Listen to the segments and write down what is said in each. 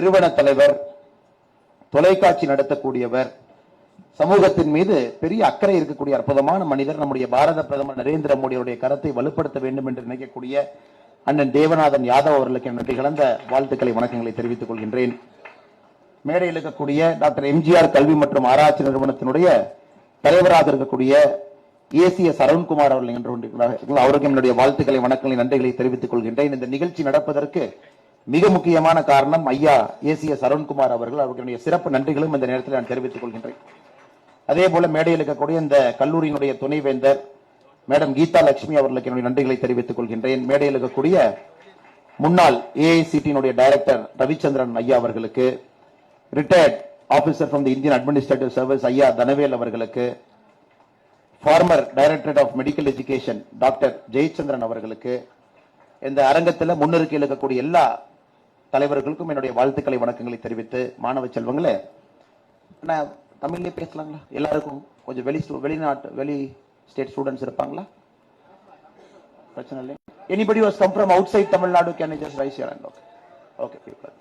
நிறுவன தலைவர், தொலைக்காட்சி நடத்தக்கூடியவர், சமூகத்தின் மீது பெரிய அக்கறை இருக்கக்கூடிய அற்புதமான மனிதர், நம்முடைய பாரத பிரதமர் நரேந்திர மோடியுடைய கருத்தை வலுப்படுத்த வேண்டும் என்று நினைக்கக்கூடிய அண்ணன் தேவநாதன் யாதவ் அவர்களுக்கு நன்றி கலந்த வாழ்த்துக்களை, வணக்கங்களை தெரிவித்துக் கொள்கின்றேன். மேடையில் இருக்கக்கூடிய டாக்டர் எம்ஜிஆர் கல்வி மற்றும் ஆராய்ச்சி நிறுவனத்தினுடைய தலைவராக இருக்கக்கூடிய ACS அருண்குமார் அவர்கள் என்று அவருக்கு என்னுடைய வாழ்த்துக்களை, வணக்கங்களை, நன்றிகளை தெரிவித்துக் கொள்கின்றேன். இந்த நிகழ்ச்சி நடப்பதற்கு மிக முக்கியமான காரணம் ஐயா ACS அருண்குமார் அவர்கள். அவர்களுடைய சிறப்பு நன்றிகளும் இந்த நேரத்தில் நான் தெரிவித்துக் கொள்கின்றேன். அதே போல மேடையில் இருக்கக்கூடிய இந்த கல்லூரியினுடைய துணைவேந்தர் மேடம் கீதா லட்சுமி அவர்களுக்கு என்னுடைய நன்றிகளை தெரிவித்துக் கொள்கின்றேன். மேடையில் இருக்கக்கூடிய முன்னாள் AICT டைரக்டர் ரவிச்சந்திரன் ஐயா அவர்களுக்கு, retired officer from the Indian Administrative Service ஐயா தனவேல் அவர்களுக்கு, former directorate of medical education doctor Jayachandran அவர்களுக்கு, இந்த அரங்கத்தில் முன்னிறுக்கையில் இருக்கக்கூடிய எல்லா தலைவர்களுக்கும் என்னுடைய வாழ்த்துக்களை, வணக்கங்களை தெரிவித்து, மாணவ செல்வங்களே, தமிழ்லயே பேசலாங்களா? எல்லாருக்கும் கொஞ்சம் வெளி ஸ்டேட் ஸ்டூடெண்ட்ஸ் இருப்பாங்களா? பிரச்சனை இல்லை. Anybody who has come from outside Tamil Nadu, can you just raise your hand? Okay, people.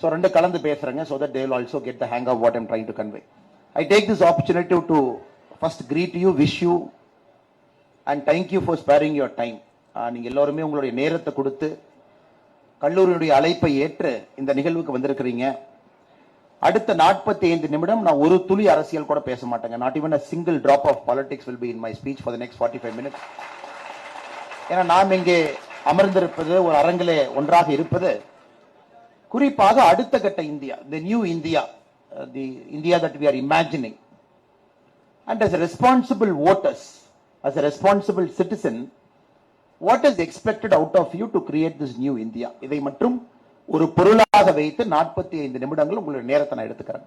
So ரெண்டு கலந்து பேசுறேங்க, so that they will also get the hang of what I'm trying to convey. I take this opportunity to first greet you, wish you and thank you for sparing your time. நீங்க எல்லாருமே உங்களுடைய நேரத்தை கொடுத்து கல்லூரியுடைய அழைப்பை ஏற்று இந்த நிகழ்வுக்கு வந்திருக்கிறீங்க. அடுத்த 45 நிமிடம் நான் ஒரு துளி அரசியல் கூட பேச மாட்டேங்க. Not even a single drop of politics will be in my speech for the next 45 minutes. ஏன்னா நாம் இங்கே அமர்ந்திருப்பது, ஒரு அரங்கிலே ஒன்றாக இருப்பது, குறிப்பாக அடுத்த கட்ட India, the new India, the India that we are imagining. And as a responsible voters, as a responsible citizen, what is expected out of you to create this new India? இதை மட்டும் ஒரு பொருளாக வைத்து 45 நிமிடங்கள் உங்களுடைய நேரத்தை நான் எடுத்துக்கிறேன்.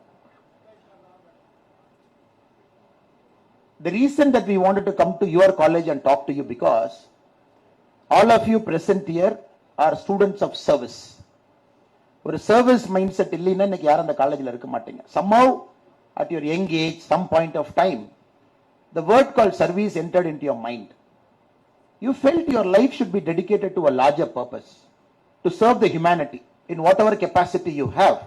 The reason that we wanted to come to your college and talk to you because all of you present here are students of service. ஒரு சர்வீஸ் மைண்ட் செட் இல்லைன்னா இன்னைக்கு யாரும் அந்த காலேஜில் இருக்க மாட்டீங்க. Somehow at your young age, some point of time, the word called service entered into your mind. You felt your life should be dedicated to a larger purpose, to serve the humanity in whatever capacity you have,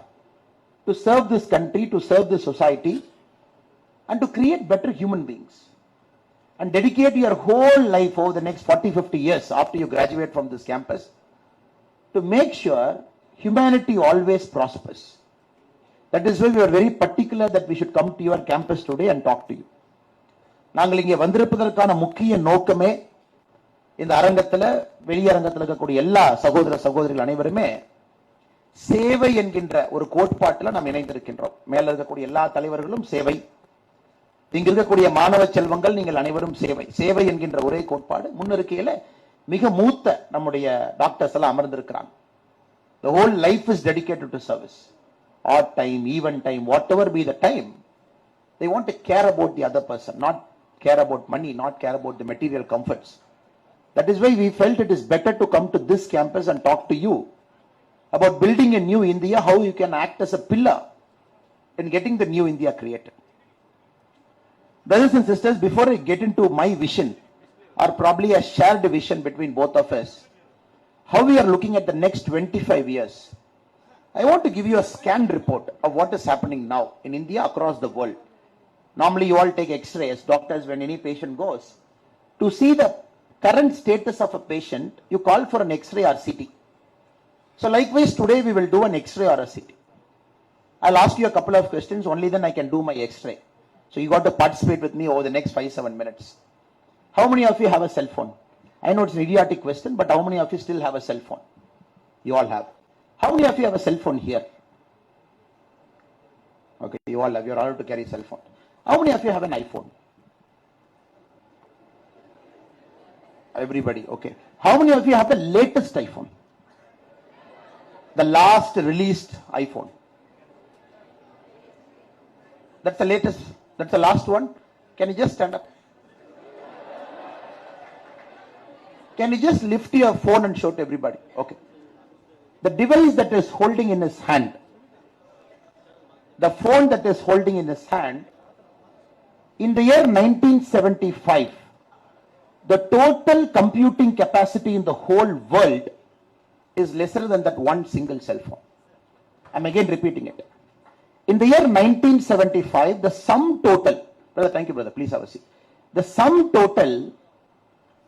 to serve this country, to serve this society, and to create better human beings, and dedicate your whole life over the next 40-50 years after you graduate from this campus to make sure humanity always prospers. That is why we are very particular that we should come to your campus today and talk to you. நாங்கள் இங்கே வந்திருப்பதற்கான முக்கிய நோக்கமே, இந்த அரங்கத்தில் வெளியரங்கத்தில் இருக்கக்கூடிய எல்லா சகோதர சகோதரிகள் அனைவருமே சேவை என்கின்ற ஒரு கோட்பாட்டில் நாம் இணைந்திருக்கின்றோம். மேல இருக்கக்கூடிய எல்லா தலைவர்களும் சேவை, இங்க இருக்கக்கூடிய மாணவ செல்வங்கள் நீங்கள் அனைவரும் சேவை. சேவை என்கின்ற ஒரே கோட்பாடு முன்னிருக்கையில மிக மூத்த நம்முடைய டாக்டர்ஸ் எல்லாம் அமர்ந்திருக்கிறாங்க. The whole life is dedicated to service. Odd time, even time, whatever be the time, they want to care about the other person, not care about money, not care about the material comforts. That is why we felt it is better to come to this campus and talk to you about building a new India, how you can act as a pillar in getting the new India created. Brothers and sisters, before I get into my vision, or probably a shared vision between both of us, how we are looking at the next 25 years, I want to give you a scanned report of what is happening now in India, across the world. Normally you all take x-ray as doctors when any patient goes. To see the current status of a patient, you call for an x-ray or CT. So likewise today we will do an x-ray or a CT. I'll ask you a couple of questions, only then I can do my x-ray. So you got to participate with me over the next 5-7 minutes. How many of you have a cell phone? I know it's an idiotic question, but how many of you still have a cell phone? You all have. How many of you have a cell phone here? Okay, you all have. You're allowed to carry a cell phone. How many of you have an iPhone? Everybody, okay. How many of you have the latest iPhone? The last released iPhone? That's the latest, that's the last one. Can you just stand up? Can you just lift your phone and show to everybody? Okay. The device that is holding in his hand, the phone that is holding in his hand, in the year 1975, the total computing capacity in the whole world is lesser than that one single cell phone. I'm again repeating it. In the year 1975, the sum total, brother, thank you, brother, please have a seat. The sum total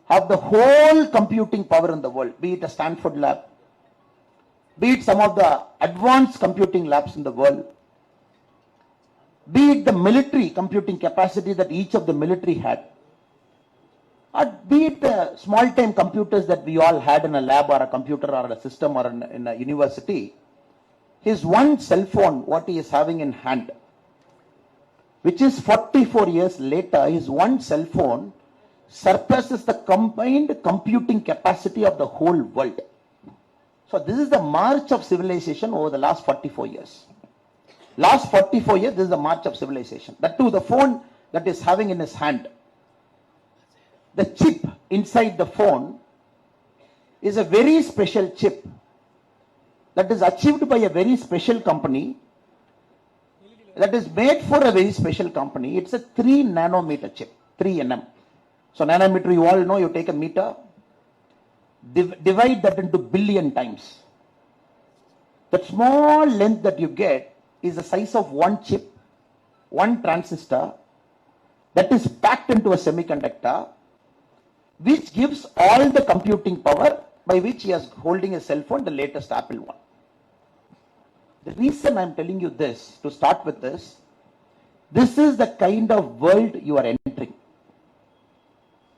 of the whole computing power in the world, be it a Stanford lab, be it some of the advanced computing labs in the world, be it the military computing capacity that each of the military had, or be it the small-time computers that we all had in a lab or a computer or a system or in a university, his one cell phone, what he is having in hand, which is 44 years later, his one cell phone surpasses the combined computing capacity of the whole world. So this is the march of civilization over the last 44 years. Last 44 years, this is the march of civilization. That too, the phone that is having in his hand, the chip inside the phone is a very special chip that is achieved by a very special company, that is made for a very special company. It's a 3 nanometer chip, 3 nm. So nanometer, you all know, you take a meter, divide that into billion times. That small length that you get is the size of one chip, one transistor, that is packed into a semiconductor, which gives all the computing power by which he is holding a cell phone, the latest Apple one. The reason I'm telling you this, to start with this is the kind of world you are entering.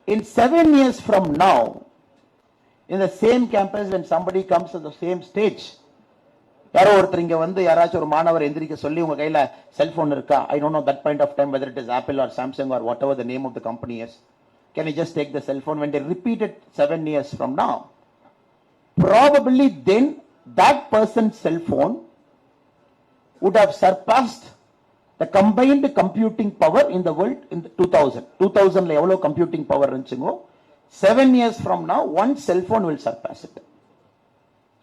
In 7 years from now, in the same campus, when somebody comes to the same stage, யாரோ ஒருத்தர் இங்க வந்து யாராச்சும் ஒரு மாணவர் எந்திரிக்க சொல்லி உங்க கையில செல்போன் இருக்கா, I don't know that point of time whether it is Apple or Samsung or whatever the name of the company is, can you just take the cell phone? When they repeat it 7 years from now, probably then that person's cell phone would have surpassed the combined computing power in the world in the 2000. 2000 la evlo computing power irundhugo, 7 years from now one cell phone will surpass it.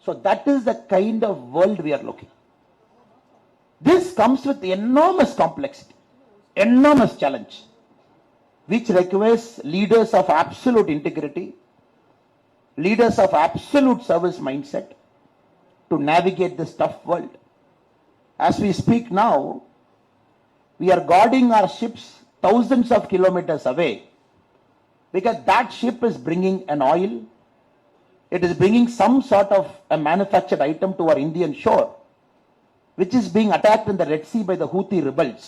So that is the kind of world we are looking. This comes with enormous complexity, enormous challenge, which requires leaders of absolute integrity, leaders of absolute service mindset to navigate this tough world. As we speak now, we are guarding our ships thousands of kilometers away, because that ship is bringing an oil, it is bringing some sort of a manufactured item to our Indian shore, which is being attacked in the Red Sea by the Houthi rebels.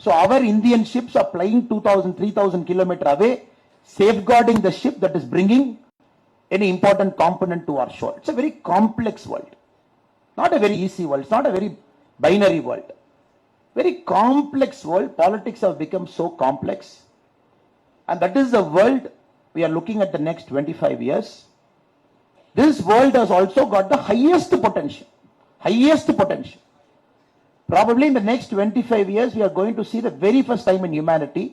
So our Indian ships are flying 2,000, 3,000 kilometers away, safeguarding the ship that is bringing any important component to our shore. It's a very complex world. Not a very easy world. It's not a very binary world. Very complex world. Politics have become so complex. And that is the world we are looking at the next 25 years. This world has also got the highest potential. Highest potential. Probably in the next 25 years, we are going to see the very first time in humanity,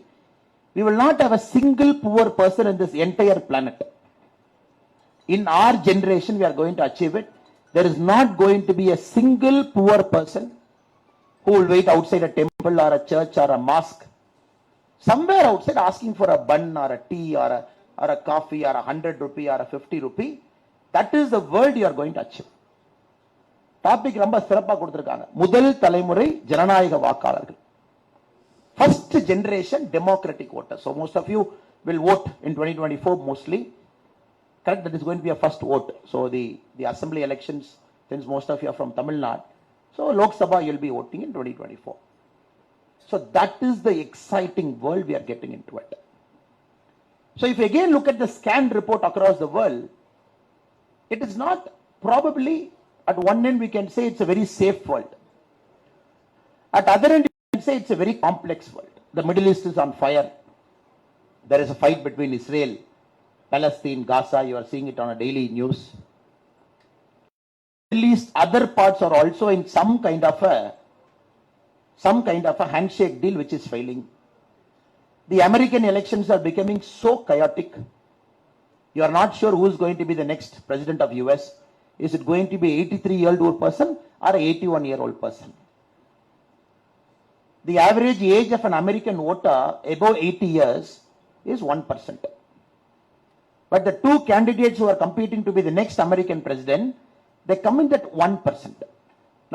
we will not have a single poor person in this entire planet. In our generation, we are going to achieve it. There is not going to be a single poor person who will wait outside a temple or a church or a mosque, somewhere outside asking for a bun or a tea or a coffee or 100 rupee or a 50 rupee. That is the world you are going to achieve. Topic ரொம்ப சிறப்பா கொடுத்திருக்காங்க. முதல் தலைமுறை ஜனநாயக வாக்காளர்கள். First generation democratic voters. So most of you will vote in 2024 mostly. Correct, that is going to be a first vote. So the assembly elections, since most of you are from Tamil Nadu, so Lok Sabha you'll be voting in 2024. So that is the exciting world we are getting into it. So if you again look at the scan report across the world, it is not probably, at one end we can say it's a very safe world. At other end we can say it's a very complex world. The Middle East is on fire. There is a fight between Israel, Palestine, Gaza. You are seeing it on a daily news. At least other parts are also in some kind of a handshake deal which is failing. The American elections are becoming so chaotic. You are not sure who is going to be the next president of US. Is it going to be an 83-year-old person or an 81-year-old person? The average age of an American voter above 80 years is 1%. But the two candidates who are competing to be the next American president, they come in at 1%.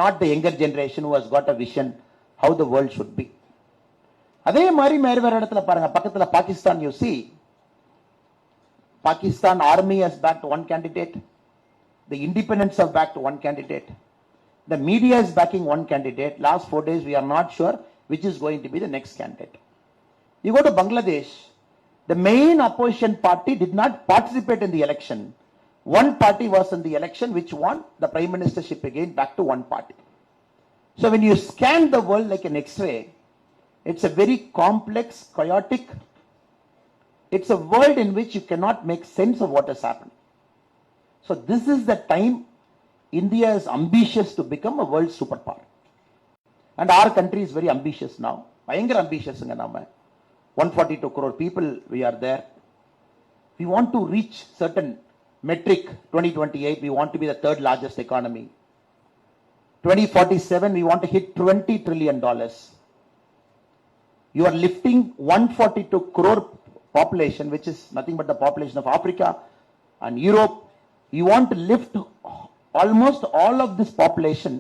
not the younger generation who has got a vision how the world should be. அதே மாதிரி வேற இடத்துல பாருங்க, பக்கத்துல Pakistan, you see, Pakistan army has backed one candidate, the independents have backed one candidate, the media is backing one candidate. Last 4 days we are not sure which is going to be the next candidate. You go to Bangladesh, the main opposition party did not participate in the election. One party was in the election which won the prime ministership again, back to one party. So when you scan the world like an X-ray, it's a very complex, chaotic, it's a world in which you cannot make sense of what has happened. So this is the time India is ambitious to become a world superpower. And our country is very ambitious now. Bhayangar ambitious nga nama. 142 crore people we are there. We want to reach certain metric. 2028 we want to be the third largest economy. 2047 we want to hit $20 trillion. You are lifting 142 crore population, which is nothing but the population of Africa and Europe. You want to lift almost all of this population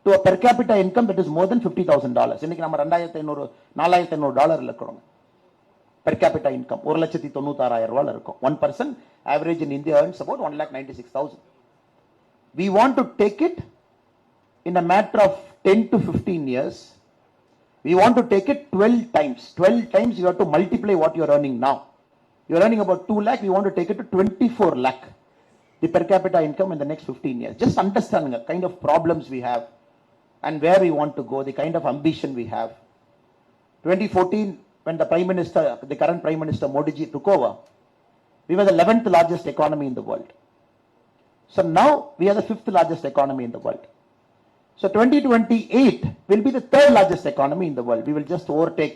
to a per capita income that is more than $50,000. இன்னைக்கு நம்ம $2,500 இருக்கிறோம். Per capita income 1,96,000 இருக்கும். 1% average in India earns about 1,96,000. We want to take it in a matter of 10 to 15 years. We want to take it 12 times. 12 times you have to multiply what you are earning now. You are earning about 2 lakh, we want to take it to 24 lakh. The per capita income in the next 15 years. Just understanding the kind of problems we have and where we want to go, the kind of ambition we have. 2014, when the current Prime Minister Modi ji took over, we were the 11th largest economy in the world. So now we are the 5th largest economy in the world. So 2028 will be the third largest economy in the world. We will just overtake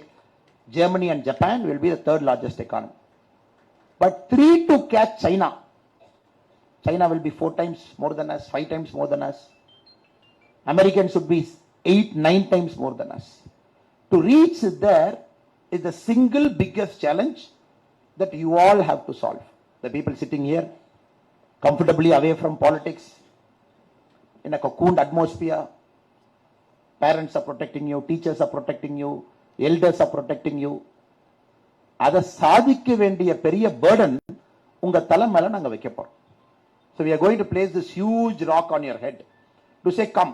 Germany and Japan. We will be the third largest economy. But 3 to catch China. China will be 4 times more than us, 5 times more than us. Americans should be 8, 9 times more than us. To reach there is the single biggest challenge that you all have to solve. The people sitting here, comfortably away from politics, in a cocooned atmosphere, parents are protecting you, teachers are protecting you, elders are protecting you. அதை சாதிக்க வேண்டிய பெரிய burden உங்க தலை மேல நாங்க வைக்க போறோம். So we are going to place this huge rock on your head to say, come.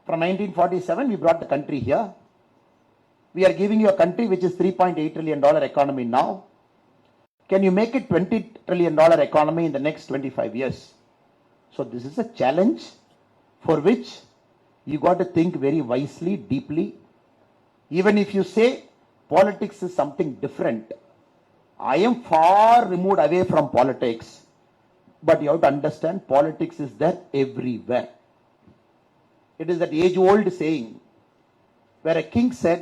From 1947 we brought the country here. We are giving you a country which is $3.8 trillion economy now. Can you make it $20 trillion economy in the next 25 years? So this is a challenge for which you got to think very wisely, deeply. Even if you say politics is something different, I am far removed away from politics, but you have to understand politics is there everywhere. It is that age-old saying where a king said,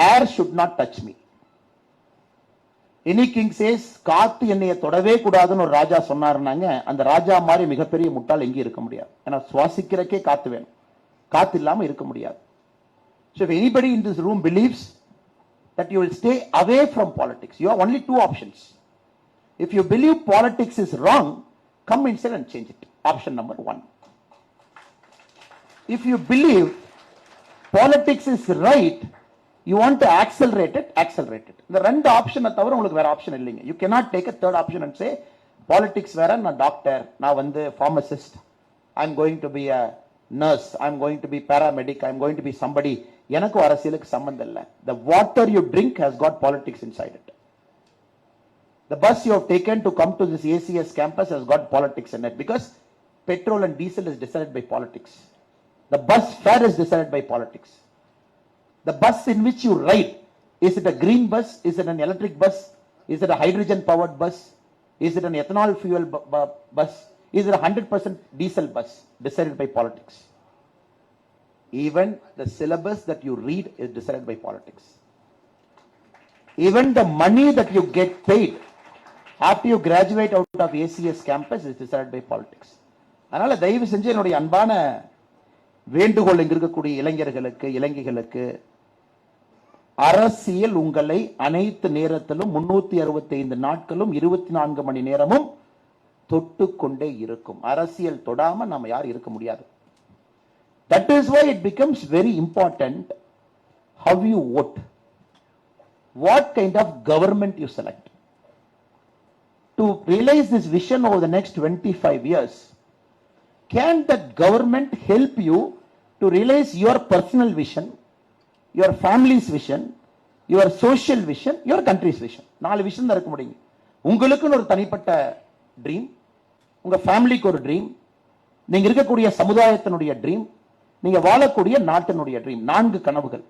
air should not touch me. Any king says, காத்து என்னைய தொடவே கூடாதுன்னு ஒரு ராஜா சொன்னாருனாங்க, அந்த ராஜா மாதிரி மிகப்பெரிய முட்டாள் எங்கே இருக்க முடியாது. ஏன்னா சுவாசிக்கிறக்கே காத்து வேணும், காத்து இல்லாம இருக்க முடியாது. So if anybody in this room believes that you will stay away from politics, you have only 2 options. If you believe politics is wrong, come inside and change it. Option number 1. If you believe politics is right, you want to accelerate it, accelerate it. இந்த ரெண்டு ஆப்ஷனை தவிர உங்களுக்கு வேற option இல்லைங்க. You cannot take a third option and say, politics வேற, நான் doctor, நான் வந்து pharmacist, I'm going to be a nurse, I'm going to be paramedic, I'm going to be somebody. எனக்கு அரசியலுக்கு சம்பந்தம் இல்லை. The water you drink has got politics inside it. The bus you have taken to come to this ACS campus has got politics in it, because petrol and diesel is decided by politics. The bus fare is decided by politics. The bus in which you ride, is it a green bus? Is it an electric bus? Is it a hydrogen powered bus? Is it an ethanol fuel bus? Is it a 100% diesel bus? Decided by politics. Even the syllabus that you read is decided by politics. Even the money that you get paid after you graduate out of ACS campus is decided by politics. அதனால தயவு செஞ்சு என்னுடைய அன்பான வேண்டுகோள் இங்க இருக்கக்கூடிய இளைஞர்களுக்கு, இளைஞர்களுக்கு, அரசியல் உங்களை அனைத்து நேரத்திலும் 365 நாட்களும் 24 மணி நேரமும் தொட்டு கொண்டே இருக்கும். அரசியல் தொடாம நம்ம யாரும் இருக்க முடியாது. That is why it becomes very important how you vote, what kind of government you select. To realize this vision over the next 25 years, can that government help you to realize your personal vision, your family's vision, your social vision, your country's vision? 4 vision தான் இருக்க முடியும். உங்களுக்குன்னு ஒரு தனிப்பட்ட dream, உங்க ஃபேமிலிக்கு ஒரு dream, நீங்க இருக்கக்கூடிய சமுதாயத்தினுடைய ட்ரீம், நீங்க வாழக்கூடிய நாட்டினுடைய ட்ரீம். 4 கனவுகள்.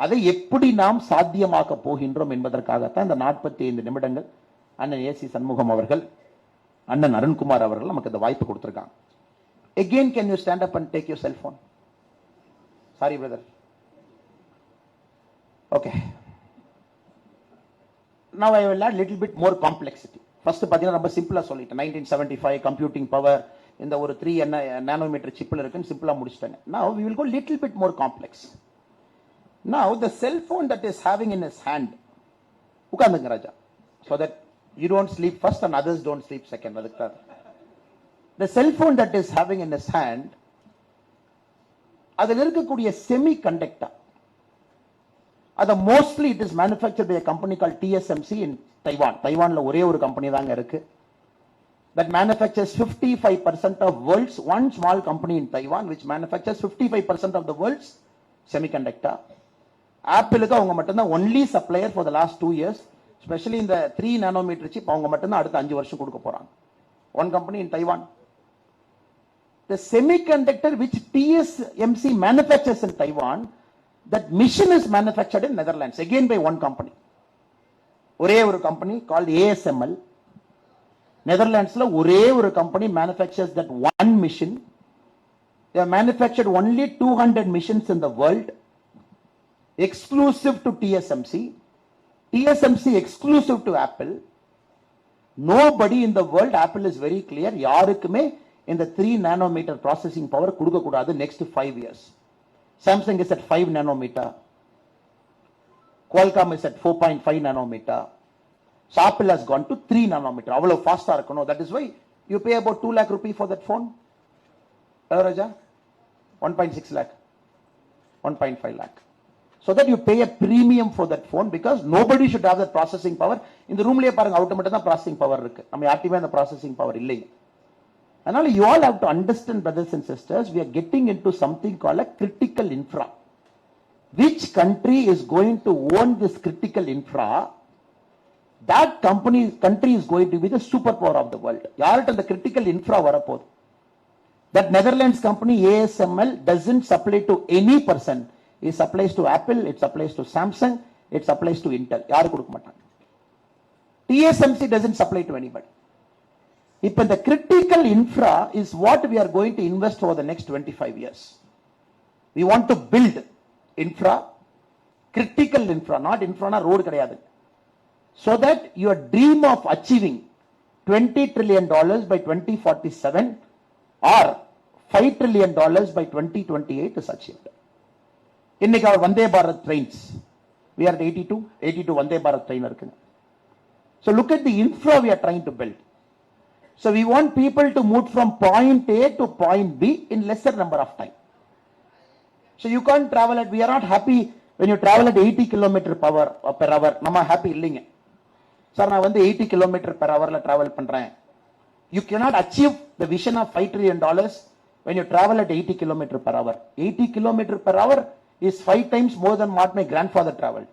அதை எப்படி நாம் சாத்தியமாக்க போகின்றோம் என்பதற்காகத்தான் இந்த 45 நிமிடங்கள் அண்ணன் ஏசி சண்முகம் அவர்கள், அண்ணன் அருண்குமார் அவர்கள் நமக்கு இந்த வாய்ப்பு கொடுத்திருக்காங்க. Again, can you stand up and take your cell phone? Sorry, brother. Okay. Now I will add little bit more complexity. First பாத்தீங்கன்னா ரொம்ப சிம்பிளா சொல்லிட்டேன். 1975 கம்ப்யூட்டிங் பவர் இந்த ஒரு 3 நானோமீட்டர் சிப்ல இருக்குன்னு சிம்பிளா முடிச்சிட்டாங்க. Now we will go little bit more complex. Now the cell phone that is having in his hand, உட்கார்ந்துங்க Raja, so that you don't sleep first and others don't sleep second. அதுக்கு the cell phone that is having in his hand, அதில் இருக்கக்கூடிய semi conductor, அது mostly it is manufactured by a company called TSMC in Taiwan. தைவான்ல ஒரே ஒரு company தாங்க இருக்கு that manufactures 55% of world's, one small company in Taiwan which manufactures 55% of the world's semiconductor. ஆப்பிளுக்கு அவங்க மட்டும்தான் only supplier for the last 2 years, especially in the 3 nanometer chip அவங்க மட்டும்தான் அடுத்த 5 வருஷம் கொடுக்க போறாங்க. One company in Taiwan. The semiconductor which TSMC manufactures in Taiwan, that machine is manufactured in Netherlands, again by one company. ஒரே ஒரு company called ASML. Netherlandsல ஒரே ஒரு company manufactures that one machine. They have manufactured only 200 machines in the world, exclusive to TSMC. TSMC exclusive to Apple. Nobody in the world, Apple is very clear, யாருக்குமே இந்த 3 nanometer processing power கொடுக்க கூடாது next 5 years. Samsung is at 5 nanometer. Qualcomm is at 4.5 nanometer. So Apple has gone to 3 nanometer. அவ்வளவு ஃபாஸ்டா இருக்கணும். That is why you pay about 2 lakh rupee for that phone. Raja? 1.6 lakh. 1.5 lakh. So that you pay a premium for that phone because nobody should have that processing power. இந்த ரூம்லயே பாருங்க, out மட்டும் தான் processing power இருக்கு. நம்ம யார்ட்டையுமே அந்த processing power இல்லை. அதனால you all have to understand, brothers and sisters, we are getting into something called a critical infra. Which country is going to own this critical infra? That country is going to be the superpower of the world. யார்கிட்ட அந்த critical infra வரப்போகுது? That Netherlands company ASML doesn't supply to any person. It supplies to Apple, it supplies to Samsung, it supplies to Intel. யாரு கொடுக்க மாட்டாங்க. TSMC doesn't supply to anybody. இப்ப the critical infra is what we are going to invest over the next 25 years. We want to build infra, critical infra, not infra na road கிடையாது. So that your dream of achieving $20 trillion by 2047 or $5 trillion by 2028 is achieved. இன்னைக்கு our Vande Bharat trains, we are at 82 Vande Bharat train இருக்குங்க. So look at the infra we are trying to build. So we want people to move from point A to point B in lesser number of time. So you can't travel at, we are not happy when you travel at 80 km per hour. நம்ம happy இல்லைங்க. Sir நான் வந்து 80 km per hourல travel பண்றேன். You cannot achieve the vision of $5 trillion when you travel at 80 km per hour. 80 km per hour is 5 times more than what my grandfather traveled.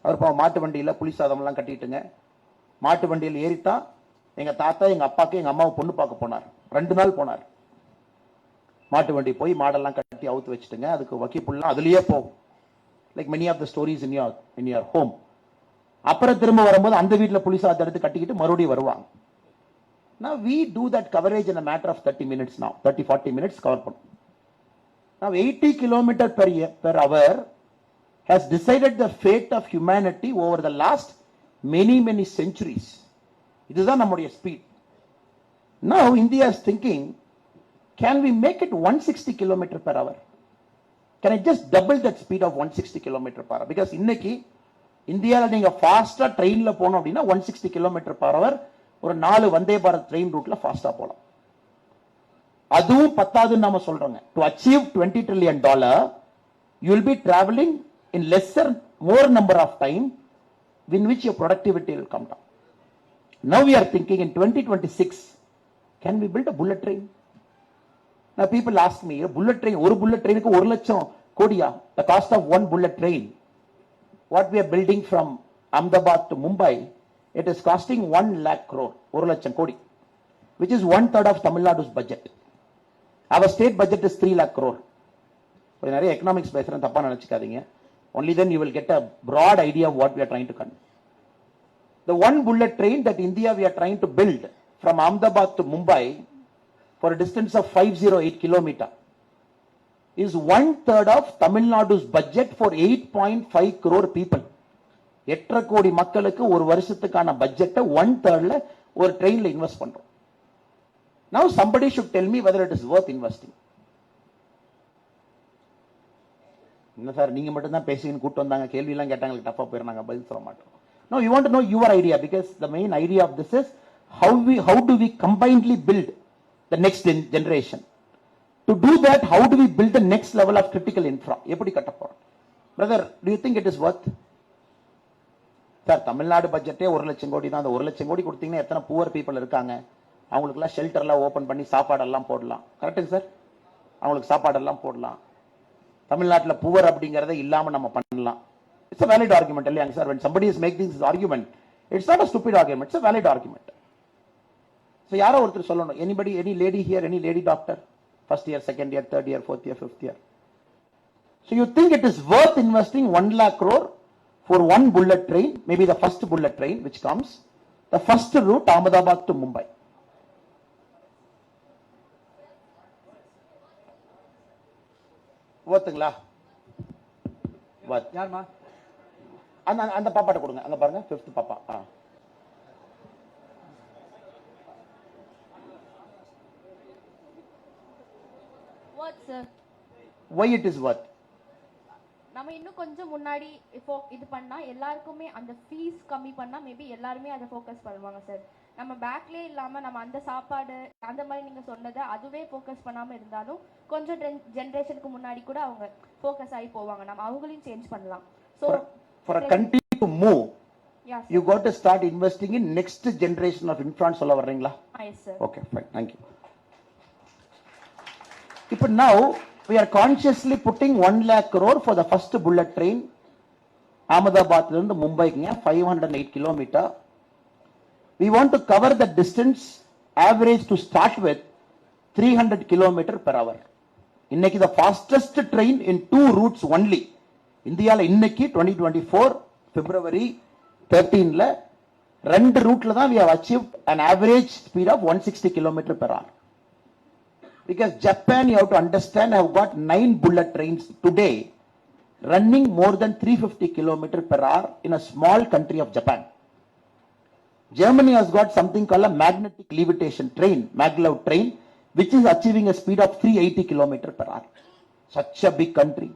அவர் மாட்டு வண்டியில புலி சாதம் எல்லாம் கட்டிட்டுங்க, மாட்டு வண்டியில் ஏறித்தான் எங்க தாத்தா எங்க அப்பாக்கு எங்க அம்மாவை பொண்ணு பார்க்க போனார். 2 நாள் போனார். மாட்டு வண்டி போய் மாடெல்லாம் கட்டி அவுத்து வச்சுட்டுங்க, அதுக்கு வக்கிப்புல்லாம் அதுலயே போகும். Like many of the stories in your home. அப்புறம் திரும்ப வரும்போது அந்த வீட்டுல புலி சாதத்தை எடுத்து கட்டிக்கிட்டு மறுபடியும் வருவாங்க. Now we do that coverage in a matter of 30 minutes now. 30-40 minutes cover பண்ணும். Now 80 km per hour has decided the fate of humanity over the last many centuries. இதுதான் நம்முடைய speed. Now India is thinking, can we make it 160 km per hour? Can I just double that speed of 160 km per hour? Because இன்னைக்கு இந்தியாவில் நீங்க ஃபாஸ்டா ட்ரெயின்ல போனோம் அப்படின்னா 160 km per hour ஒரு 4 வந்தே பாரத் ட்ரெயின் ரூட்ல ஃபாஸ்டா போலாம். அதுவும் பத்தாதுன்னு நாம சொல்றோங்க. To achieve $20 trillion you will be traveling in more number of time in which your productivity will come down. Now we are thinking in 2026 can we build a bullet train? Now people ask me, a bullet train, ஒரு bullet train க்கு 1 லட்சம் கோடியா? The cost of one bullet train, what we are building from Ahmedabad to Mumbai, it is costing 1 lakh crore, 1 லட்சம் கோடி, which is 1/3 of Tamil Nadu's budget. Our state budget is 3 lakh crore. கொஞ்சம் நிறைய economics பேசுறேன், தப்பா நினைச்சுக்காதீங்க. Only then you will get a broad idea of what we are trying to convey. The one bullet train that India we are trying to build from Ahmedabad to Mumbai for a distance of 508 kilometer is 1/3 of Tamil Nadu's budget for 8.5 crore people. 8 கோடி மக்களுக்கு ஒரு வருஷத்துக்கான பட்ஜெட்டை 1/3ல ஒரு ட்ரெயின்ல invest பண்றோம். Now somebody should tell me whether it is worth investing. என்ன sir நீங்க மட்டும் தான் பேசின்னு கூட்டு வந்தாங்க, கேள்வி எல்லாம் கேட்டாங்க, டஃபா போயிடுறாங்க, பதில் சொல்ல மாட்டோம். No, you want to know your idea, because the main idea of this is how do we combinedly build the next generation. To do that, how do we build the next level of critical infra? எப்படி கட்ட போறோம்? Brother, do you think it is worth? Sir Tamil Nadu பட்ஜெட்டே 1 லட்சம் கோடி தான். அந்த 1 லட்சம் கோடி கொடுத்தீங்கன்னா எத்தனை புவர் பீப்புள் இருக்காங்க, அவங்களுக்குலாம் ஷெல்டர்லாம் ஓபன் பண்ணி சாப்பாடெல்லாம் போடலாம். கரெக்டுங்க சார்? அவங்களுக்கு சாப்பாடெல்லாம் போடலாம். தமிழ்நாட்டில் புவர் அப்படிங்கறத இல்லாம நம்ம பண்ணலாம். It's a valid argument, இல்லையாங்க sir? When somebody is making this argument, it's not a stupid argument, it's a valid argument. So யாரோ ஒருத்தர் சொல்லணும். Anybody, any lady here, any lady doctor? First year, second year, third year, fourth year, fifth year. So you think it is worth investing 1 lakh crore for one bullet train, maybe the first bullet train which comes, the first route Ahmedabad to Mumbai. worthங்களா? worth. யார்மா? அந்த பாப்பாட்ட கொடுங்க. அங்க பாருங்க, 5th பாப்பா. What sir? Why it is worth? நம்ம இன்னும் கொஞ்சம் முன்னாடி இது பண்ணா எல்லாருக்குமே அந்த ஃபீஸ் கம்மி பண்ணா மேபி எல்லாருமே அதை ஃபோக்கஸ் பண்ணுவாங்க சார். நம்ம பேக்லயே இல்லாம நம்ம அந்த சாப்பாடு அந்த மாதிரி நீங்க சொன்னதை அதுவே ஃபோக்கஸ் பண்ணாம இருந்தாலும் கொஞ்சம் ஜெனரேஷனுக்கு முன்னாடி கூட அவங்க ஃபோக்கஸ் ஆகி போவாங்க. நம்ம அவங்களையும் சேஞ்ச் பண்ணலாம். So for a country to move, yes, you got to start investing in next generation of infra சொல்ல வர்றீங்களா? Yes sir. Okay, fine, thank you. If now we are consciously putting 1 lakh crore for the first bullet train Ahmedabad to Mumbai, 508 kilometer. We want to cover the distance average to start with 300 kilometer per hour. இன்னைக்கு the fastest train in 2 routes only. இந்தியால இன்னைக்கு 2024 February 13ல 2 ரூட்ல தான் we have achieved an average speed of 160 kilometer per hour. Because Japan, you have to understand, have got 9 bullet trains today running more than 350 kilometer per hour in a small country of Japan. Germany has got something called a magnetic levitation train, maglev train, which is achieving a speed of 380 kilometer per hour. Such a big country.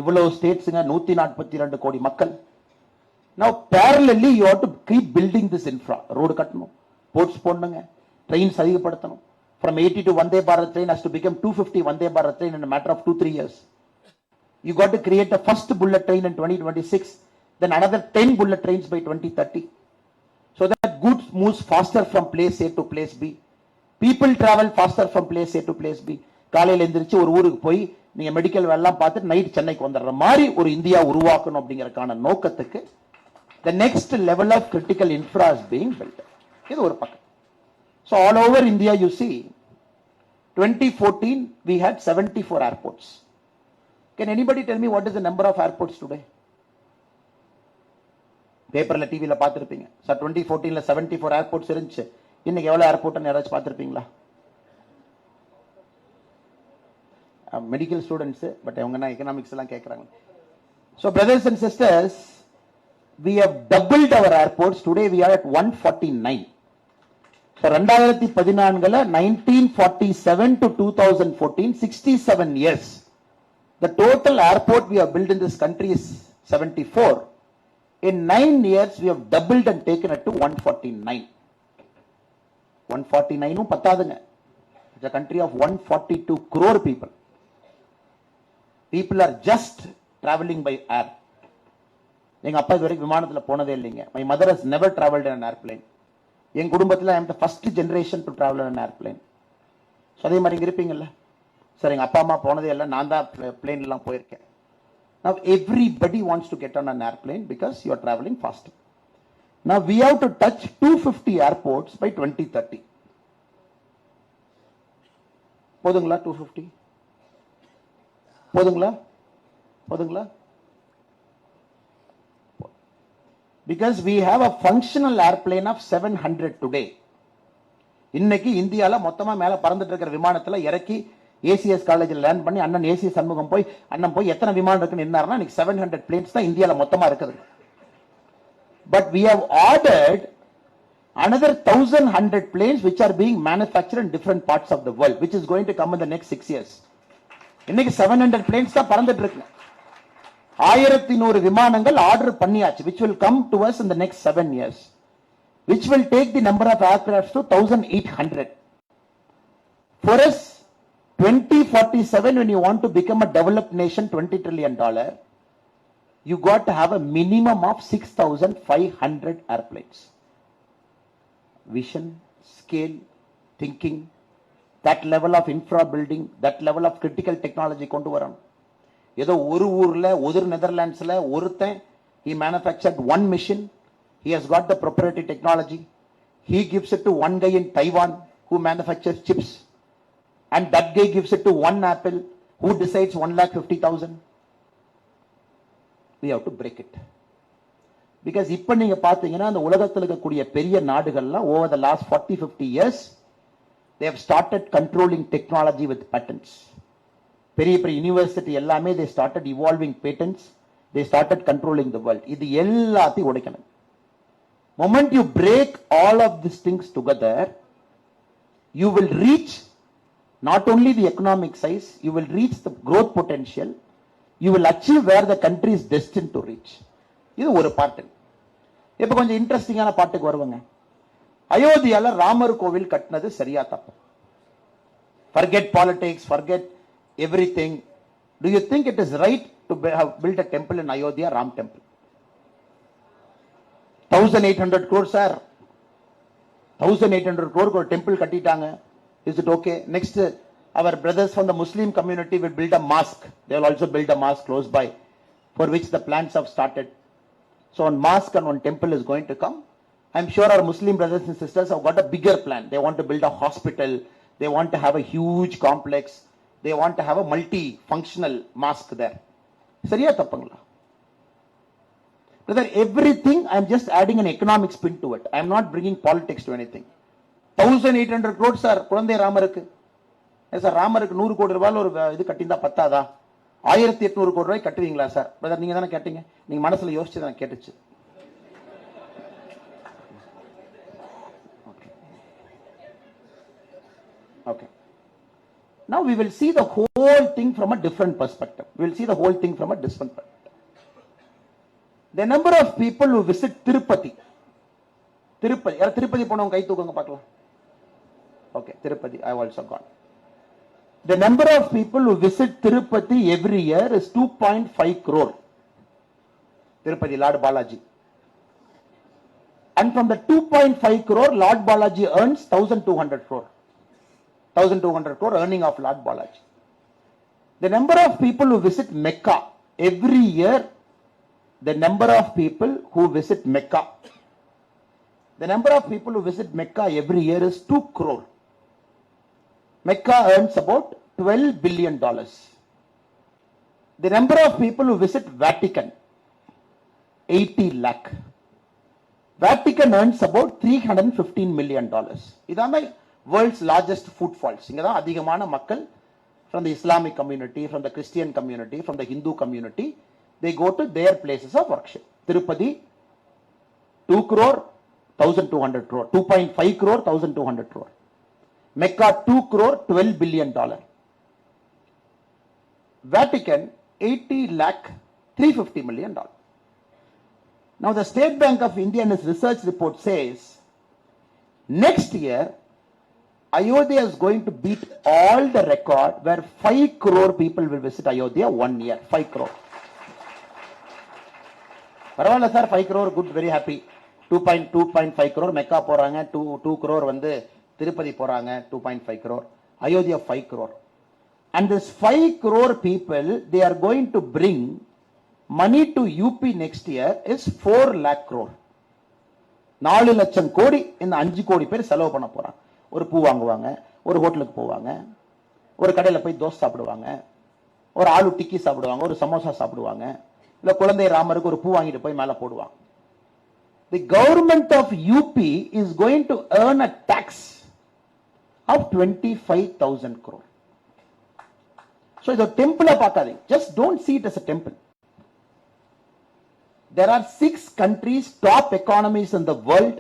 இவ்வளவு states, 142 கோடி மக்கள். Now parallelly you have to keep building this infra. Road கட்டணும், ports போடணுங்க, trains அதிகப்படுத்தணும். From 80 to Vande Bharat train has to become 250 Vande Bharat train in a matter of 2-3 years. You got to create a first bullet train in 2026, then another 10 bullet trains by 2030. So that goods moves faster from place A to place B. People travel faster from place A to place B. காலையில எந்திரிச்சு ஒரு ஊருக்கு போய் நீங்க medical வேலைலாம் பார்த்து night சென்னைக்கு வந்துடுற மாதிரி ஒரு இந்தியா உருவாக்கணும் அப்படிங்கறதுக்கான நோக்கத்துக்கு the next level of critical infra is being built. இது ஒரு பக்கம். So all over India you see, 2014 we had 74 airports. Can anybody tell me what is the number of airports today? பேப்பர்ல டிவில பார்த்திருப்பீங்க. சார் 2014ல 74 airports இருந்துச்சு. இன்னைக்கு எவ்வளவு ஏர்போர்ட்னு யாராச்சும் பார்த்திருப்பீங்களா? மெடிக்கல் ஸ்டூடெண்ட்ஸ், பட் அவங்க எக்கனாமிக்ஸ் எல்லாம் கேட்கறாங்க. So brothers and sisters, we have doubled our airports. Today we are at 149. So 2014ல 1947 to 2014, 67 years. The total airport we have built in this country is 74. In 9 years we have doubled and taken it to 149. 149 பத்தாதுங்க. It's a country of 142 crore people. People are just traveling by air. எங்க அப்பா இது வரைக்கும் விமானத்துல போனதே இல்லைங்க. My mother has never traveled in an airplane. என் குடும்பத்துல I am the first generation to travel in an airplane. So அதே மாதிரி இங்க இருப்பீங்கல்ல சார், எங்க அப்பா அம்மா போனதே இல்லை, நான் தான் பிளேன்ல எல்லாம் போயிருக்கேன். Now everybody wants to get on an airplane because you are traveling faster. Now we have to touch 250 airports by 2030. போதுங்களா 250? போதுங்களா? போதுங்களா? Because we have a functional airplane of 700 today. இன்னைக்கு இந்தியால மொத்தமா மேல பறந்துட்டு இருக்கிற விமானத்துல இறக்கி ACS காலேஜில் லேண்ட் பண்ணி அண்ணன் ஏசி சண்முகம் போய் அண்ணன் போய் எத்தனை விமானம் இருக்குன்னு என்னாருன்னா இன்னைக்கு 700 பிளேன்ஸ் தான் இந்தியால மொத்தமா இருக்குது. But we have ordered another 1,100 planes which are being manufactured in different parts of the world, which is going to come in the next 6 years. இன்னைக்கு 700 planes தான் பறந்துட்டு இருக்கு. 1100 விமானங்கள் ஆர்டர் பண்ணியாச்சு, which will come to us in the next 7 years, which will take the number of aircrafts to 1,800. For us, 2047, when you want to become a developed nation, $20 trillion, you got to have a minimum of 6,500 airplanes. Vision, scale, thinking, that level of infra building, that level of critical technology கொண்டு வரணும். ஏதோ ஒரு ஊர்ல ஒரு நெதர்லாண்ட்ஸ்ல ஒருத்தன் he manufactured one machine, he has got the proprietary technology, he gives it to one guy in Taiwan who manufactures chips, and that guy gives it to one Apple who decides 1,50,000. We have to break it. Because இப்ப நீங்க பாத்தீங்கன்னா அந்த உலகத்தில் இருக்கக்கூடிய பெரிய நாடுகள்லாம் over the last 40-50 years they have started controlling technology with patents. பெரிய பெரிய யூனிவர்சிட்டி எல்லாமே they started evolving patents, they started controlling the world. இது எல்லாத்தையும் உடைக்கணும். Moment you break all of these things together, you will reach not only the economic size, you will reach the growth potential, you will achieve where the country is destined to reach. இது ஒரு பாட்டு. இப்ப கொஞ்சம் இன்ட்ரெஸ்டிங்கான பாட்டுக்கு வருவாங்க. அயோத்தியால ராமர் கோவில் கட்டினது சரியா தப்பு? Forget politics, forget everything. Do you think it is right to have built a temple in Ayodhya, Ram temple? 1,800 crores, sir. 1,800 crore ஒரு temple கட்டிட்டாங்க. Is it okay? Next, our brothers from the Muslim community will build a mosque. They will also build a mosque close by, for which the plans have started. So one mosque and one temple is going to come. I'm sure our Muslim brothers and sisters have got a bigger plan. They want to build a hospital. They want to have a huge complex. They want to have a multi-functional mosque there. சரியா தப்புங்களா? Brother, everything I'm just adding an economic spin to it. I'm not bringing politics to anything. 1,800 crores sir குழந்தை ராமருக்கு. Sir ராமருக்கு 100 கோடி ரூபாய் ஒரு இது கட்டிந்தா பத்தாதா? 1,800 கோடி ரூபாய் கட்டுவீங்களா சார்? பிரதர் நீங்க தானே கேட்டீங்க, நீங்க மனசுல யோசிச்சு தான் கேட்டுச்சு. Okay. Now we will see the whole thing from a different perspective. We will see the whole thing from a different perspective. The number of people who visit Tirupati. Tirupati. யார் திருப்பதி போனவங்க கை தூக்குங்க பார்க்கலாம். Okay, Tirupati, I have also gone. The number of people who visit Tirupati every year is 2.5 crore. Tirupati, Lord Balaji. And from the 2.5 crore, Lord Balaji earns 1,200 crore. 1,200 crore earning of Lord Balaji. The number of people who visit Mecca every year, the number of people who visit Mecca, the number of people who visit Mecca every year is 2 crore. Mecca earns about $12 billion. The number of people who visit Vatican, 80 lakh. Vatican earns about $315 million. இதான world's largest footfalls. இங்க தான் அதிகமான மக்கள் from the Islamic community, from the Christian community, from the Hindu community, they go to their places of worship. Tirupati, 2 crore, 1,200 crore. 2.5 crore, 1,200 crore. Mecca, 2 crore, $12 billion. Vatican, 80 lakh, $350 million. Now the State Bank of India in its research report says, next year, Ayodhya is going to beat all the record where 5 crore people will visit Ayodhya 1 year. 5 crore. பரவாயில்ல sir, 5 crore good, very happy. 2.5 crore Mecca போறாங்க, 2 crore வந்து திருப்பதி போறாங்க, 2.5 crore. Ayodhya 5 crore. And this 5 crore people, they are going to bring money to UP next year is 4 lakh crore. 4 லட்சம் கோடி இந்த 5 கோடி பேர் செலவு பண்ண போறாங்க. ஒரு பூ வாங்குவாங்க, ஒரு ஹோட்டலுக்கு போவாங்க, ஒரு கடையில போய் தோசை சாப்பிடுவாங்க, ஒரு ஆலு டிக்கி சாப்பிடுவாங்க, ஒரு சமோசா சாப்பிடுவாங்க, இல்ல குழந்தை ராமருக்கு ஒரு பூ வாங்கிட்டு போய் மேல போடுவாங்க. The government of UP is going to earn a tax of 25,000 crore. So the temple பார்க்காதீங்க, just don't see it as a temple. There are 6 countries, top economies in the world,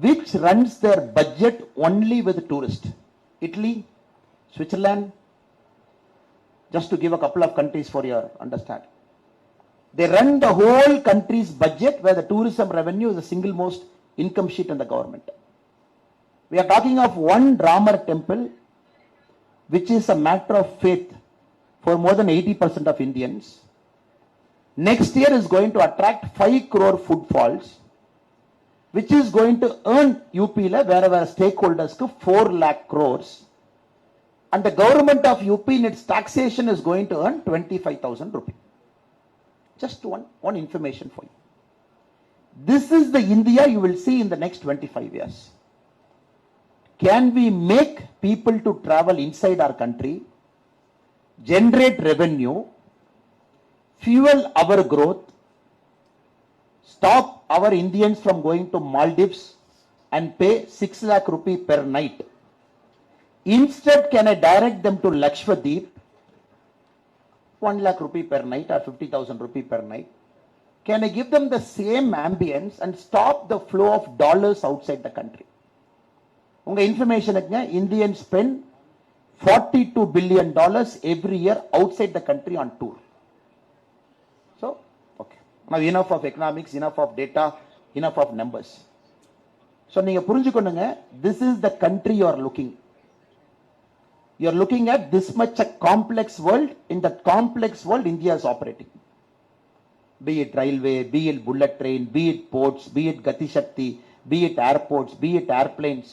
which runs their budget only with tourists. Italy, Switzerland, just to give a couple of countries for your understanding. They run the whole country's budget where the tourism revenue is the single most income sheet in the government. We are talking of one Ramar temple, which is a matter of faith for more than 80% of Indians. Next year is going to attract 5 crore footfalls, which is going to earn UP la wherever stakeholders ku 4 lakh crores, and the government of UP in its taxation is going to earn 25,000 rupees. Just one information for you. This is the India you will see in the next 25 years. Can we make people to travel inside our country, generate revenue, fuel our growth, stop our Indians from going to Maldives and pay 6 lakh rupee per night? Instead, can I direct them to Lakshadweep, 1 lakh rupee per night or 50,000 rupee per night? Can I give them the same ambience and stop the flow of dollars outside the country? உங்க இன்ஃபர்மேஷனுக்கு, Indians spend $42 billion every year outside the country on tour. So, okay. Now enough of economics, enough of data, enough of numbers. So நீங்க புரிஞ்சுக்கணுங்க, this is the country you are looking. You are looking at this much a complex world. In that complex world, India is operating. Be it railway, be it bullet train, be it ports, be it Gati Shakti, be it airports, be it airplanes.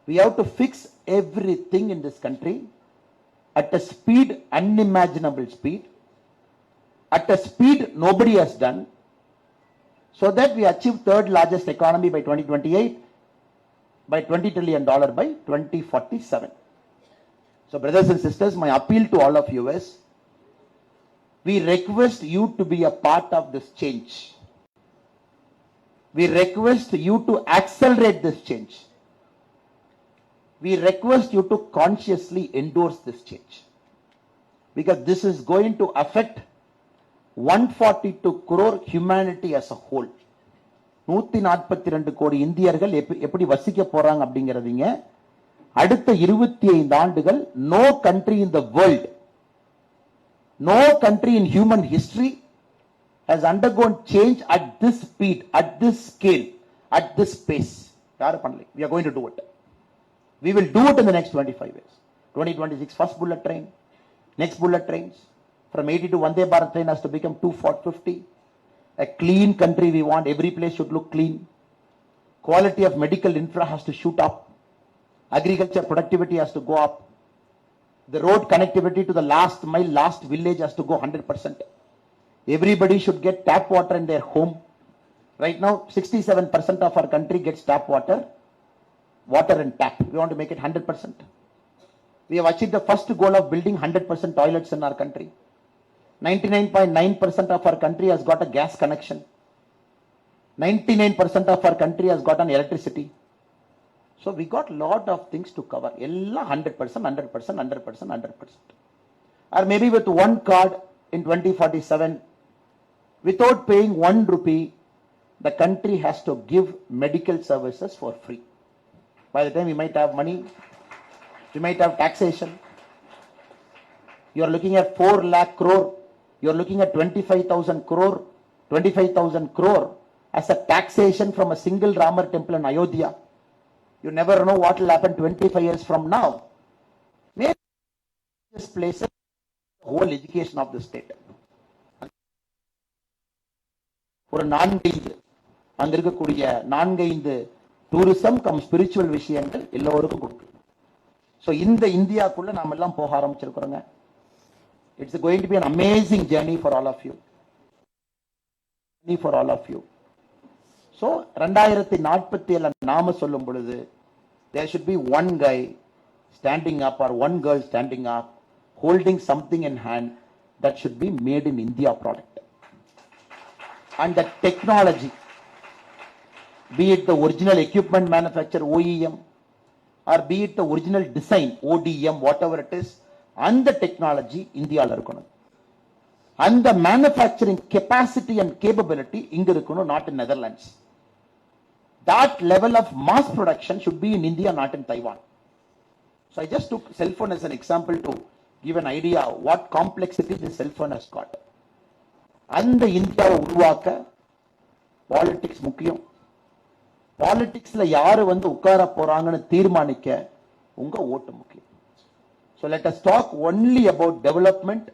We have to fix everything in this country at a speed, unimaginable speed, at a speed nobody has done, so that we achieve third largest economy by 2028, by $20 trillion by 2047. So brothers and sisters, my appeal to all of you is, we request you to be a part of this change. We request you to accelerate this change. We request you to consciously endorse this change, because this is going to affect 142 crore humanity as a whole. 142 கோடி இந்தியர்கள் எப்படி வசிக்க போறாங்க அப்படிங்கறதுங்க அடுத்த 25 ஆண்டுகள் no country in the world, no country in human history has undergone change at this speed, at this scale, at this pace. யாரு பண்ணல? We are going to do it. We will do it in the next 25 years. 2026 first bullet train, next bullet trains. From 80 to Vande Bharat train has to become 250. A clean country we want. Every place should look clean. Quality of medical infra has to shoot up. Agriculture productivity has to go up. The road connectivity to the last mile, last village has to go 100%. Everybody should get tap water in their home. Right now, 67% of our country gets tap water. Water and tap. We want to make it 100%. We have achieved the first goal of building 100% toilets in our country. 99.9% of our country has got a gas connection. 99% of our country has got an electricity. So we got lot of things to cover. Ella 100%, 100%, 100%, 100%. Or maybe with one card in 2047, without paying 1 rupee, the country has to give medical services for free. By the time we might have money, we might have taxation. You are looking at 4 lakh crore. You are looking at 25,000 crore. 25,000 crore as a taxation from a single Ramar temple in Ayodhya. You never know what will happen 25 years from now. Maybe this places the whole education of the state. ஒரு 4-5 அங்க இருக்கக்கூடிய 4-5 tourism come spiritual விஷயங்கள் எல்லோருக்கும் கொடுக்கும். So இந்த இந்தியாக்குள்ள நாம எல்லாம் போக ஆரம்பிச்சிருக்கிறோங்க. It's going to be an amazing journey for all of you. For all of you. So 2047 நாம சொல்லும் பொழுது there should be one guy standing up or one girl standing up holding something in hand that should be made in India product. And the technology, be it the original equipment manufacturer OEM or be it the original design ODM, whatever it is, and the technology Indiaல இருக்கணும். And the manufacturing capacity and capability இங்க இருக்கணும், not in Netherlands. That level of mass production should be in India, not in Taiwan. So I just took cell phone as an example to give an idea of what complexity the cell phone has got. அந்த இந்தியாவை உருவாக்க politics முக்கியம். பாலிடிக்ஸ்ல யாரு வந்து உட்கார போறாங்கன்னு தீர்மானிக்க உங்க ஓட்டு முக்கியம். So let us talk only about development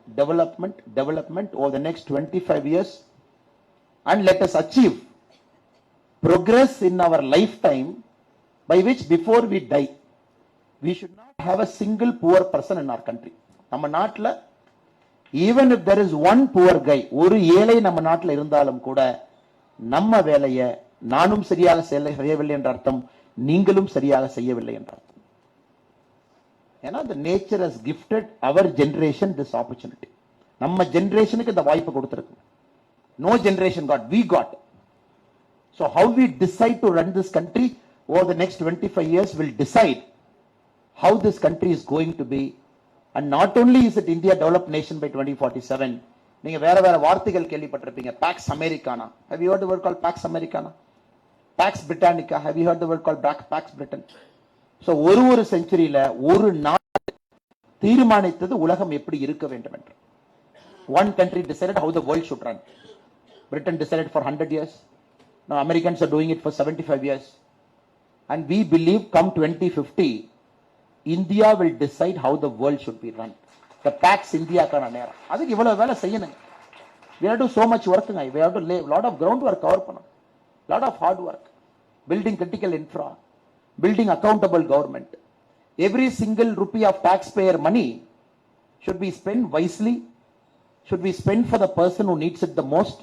over the next 25 years, and let us achieve progress in our lifetime by which before we die we should not have a single poor person in our country. நம்ம நாட்டுல even if there is one poor guy, ஒரு ஏழை நம்ம நாட்டுல இருந்தாலும் கூட நம்ம வேலையை நானும் சரியாக செய்யவில்லை என்ற அர்த்தம், நீங்களும் சரியாக செய்யவில்லை என்ற அர்த்தம். ஏன்னா the nature has gifted our generation this opportunity. நம்ம ஜெனரேஷனுக்கு இந்த வாய்ப்பு கொடுத்திருக்கு. No generation got, we got. So how we decide to run this country over the next 25 years will decide how this country is going to be. And not only is it India developed nation by 2047, நீங்க வேற வேற வார்த்தைகள் கேள்விப்பட்டிருப்பீங்க. Pax Americana, have you heard the word called Pax Americana? Pax Britannica, have you heard the word called Pax Britain? So ஒரு செஞ்சுரியில ஒரு நாடு தீர்மானித்தது உலகம் எப்படி இருக்க வேண்டும் என்று. One country decided how the world should run. Britain decided for 100 years. Now Americans are doing it for 75 years. And we believe come 2050, India will decide how the world should be run. The Pax India கான நேரம். அதுக்கு இவ்வளவு வேலை செய்யணுங்க. We have to do so much work. We have to lay a lot of groundwork cover பண்ணணும். Lot of hard work. Building critical infra. Building accountable government. Every single rupee of taxpayer money should be spent wisely, should be spent for the person who needs it the most,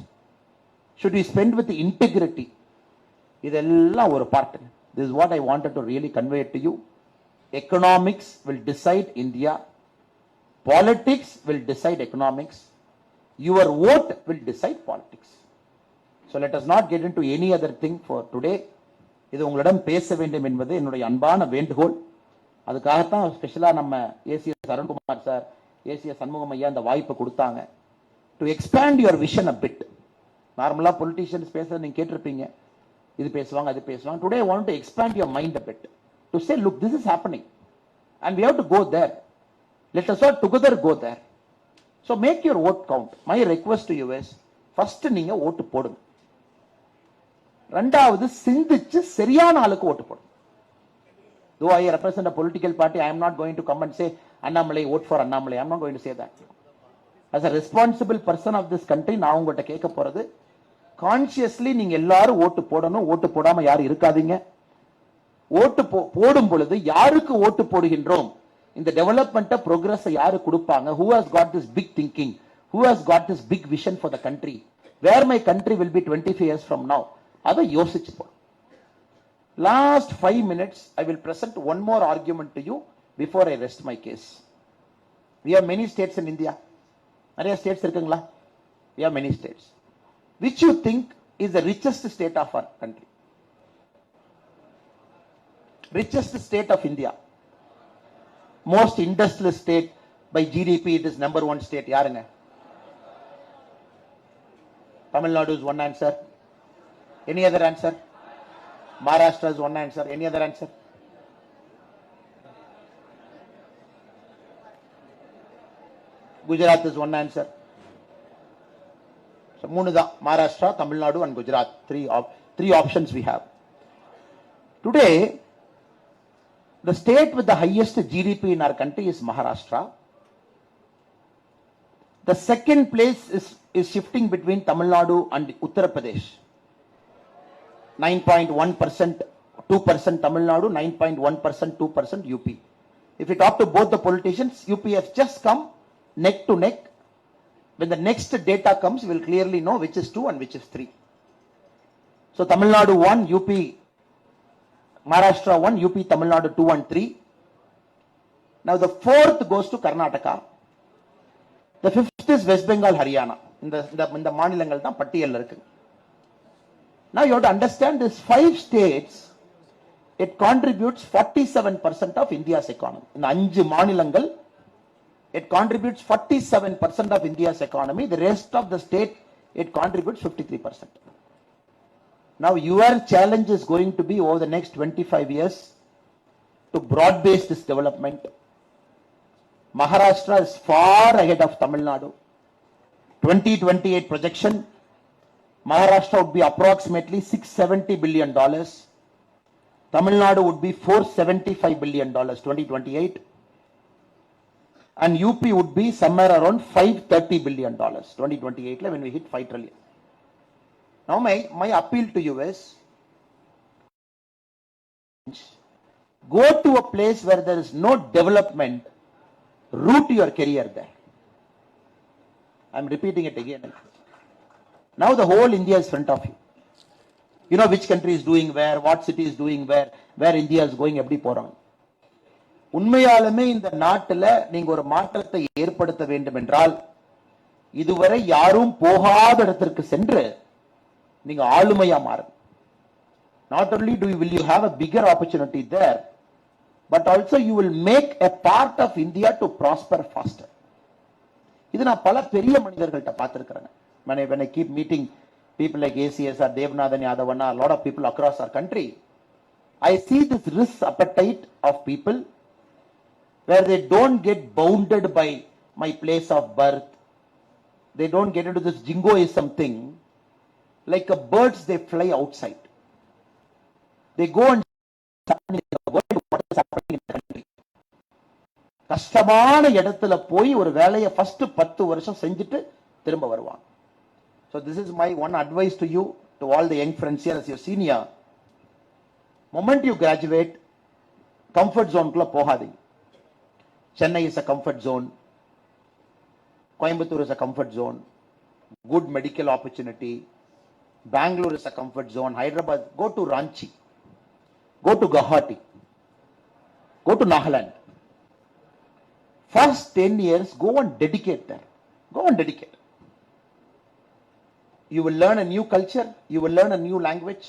should be spent with integrity. இதெல்லாம் ஒரு part. This is what I wanted to really convey to you. Economics will decide India. Politics will decide economics. Your vote will decide politics. So let us not get into any other thing for today. இது உங்களிடம் பேச வேண்டும் என்பது என்னுடைய அன்பான வேண்டுகோள். அதுக்காகத்தான் ஸ்பெஷலா நம்ம ACS Arunkumar sir, ACS Shanmugam ஐயா இந்த வாய்ப்பை கொடுத்தாங்க. To expand your vision a bit. நார்மலா பொலிட்டீஷியன்ஸ் பேசுறது நீங்க கேட்டிருப்பீங்க, இது பேசுவாங்க அது பேசுவாங்க. Today I want to expand your mind a bit to say look this is happening and we have to go there. Let us all together go there. So make your vote count. My request to you is first நீங்க ஓட்டு போடுங்க. ரெண்டாவது சிந்திச்சு சரியான ஆளுக்கு ஓட்டு போடுங்க. Though I represent a political party, I am not going to come and say Annamalai, vote for Annamalai. I am not going to say that. As a responsible person of this country, நான் உங்கள்கிட்ட கேட்க போறது, consciously நீங்க எல்லாரும் ஓட்டு போடணும். ஓட்டு போடாம யாரும் இருக்காதீங்க. ஓட்டு போடும் பொழுது யாருக்கு ஓட்டு போடுகின்றோம், இந்த டெவலப்மெண்ட் ப்ரோக்ரஸ் யாரு கொடுப்பாங்க, who has got this big thinking, who has got this big vision for the country, where my country will be 25 years from now, அதை யோசிச்சு போடும். Last 5 minutes I will present one more argument to you before I rest my case. We have many states in India. நிறைய states இருக்குங்களா? We have many states. Which you think is the richest state of our country? Richest state of India. Most industrial state by GDP, it is number 1 state. யாருங்க? Tamil Nadu is one answer. Any other answer? Maharashtra is one answer. Any other answer? Gujarat is one answer. So மூணு தான், Maharashtra, Tamil Nadu and Gujarat. Three options we have. Today, The state with the highest GDP in our country is Maharashtra. The second place is shifting between Tamil Nadu and Uttar Pradesh. 9.1%, 2% Tamil Nadu, 9.1%, 2% UP. If you talk to both the politicians, UP has just come neck to neck. When the next data comes, we'll clearly know which is 2 and which is 3. So Tamil Nadu 1, UP, Maharashtra 1, UP, Tamil Nadu 2 and 3. Now the fourth goes to Karnataka. The fifth is West Bengal, Haryana. In the மாநிலங்கள் தான் பட்டியல்ல இருக்கு. Now you have to understand these 5 states, it contributes 47% of India's economy. In 5 மாநிலங்கள், it contributes 47% of India's economy. The rest of the state, it contributes 53%. Now your challenge is going to be over the next 25 years to broad-base this development. Maharashtra is far ahead of Tamil Nadu. 2028 projection, Maharashtra would be approximately $670 billion. Tamil Nadu would be $475 billion, 2028. And UP would be somewhere around $530 billion, 2028, when we hit 5 trillion. Now my appeal to you is, go to a place where there is no development, root your career there. I'm repeating it again. Now the whole India is in front of you. You know which country is doing where, what city is doing where India is going, எப்படி போறாங்க. உண்மையாலுமே இந்த நாட்டில் நீங்க ஒரு மாற்றத்தை ஏற்படுத்த வேண்டும் என்றால், இதுவரை யாரும் போகாத இடத்திற்கு சென்று நீங்க ஆளுமையா மாறுங்க. Not only will you have a bigger opportunity there, but also you will make a part of India to prosper faster. இது நான் பல பெரிய மனிதர்கள்ட்ட பார்த்திருக்கிறேன். When I keep meeting people like ACS or Devanathan Yadavanna, a lot of people across our country, I see this risk appetite of people where they don't get bounded by my place of birth. They don't get into this jingoism thing. Like a birds, they fly outside. They go and what is happening in the country. கஷ்டமான இடத்துல போய் ஒரு வேலையை first 10 வருஷம் செஞ்சுட்டு திரும்ப வருவாங்க. So this is my one advice to you, to all the young friends here as your senior. Moment you graduate, comfort zone குள்ள போகாதீங்க. Chennai is a comfort zone. Coimbatore is a comfort zone. Good medical opportunity. Bangalore is a comfort zone. Hyderabad, go to Ranchi. Go to Guwahati. Go to Nagaland. First 10 years, go and dedicate there. Go and dedicate. You will learn a new culture. You will learn a new language.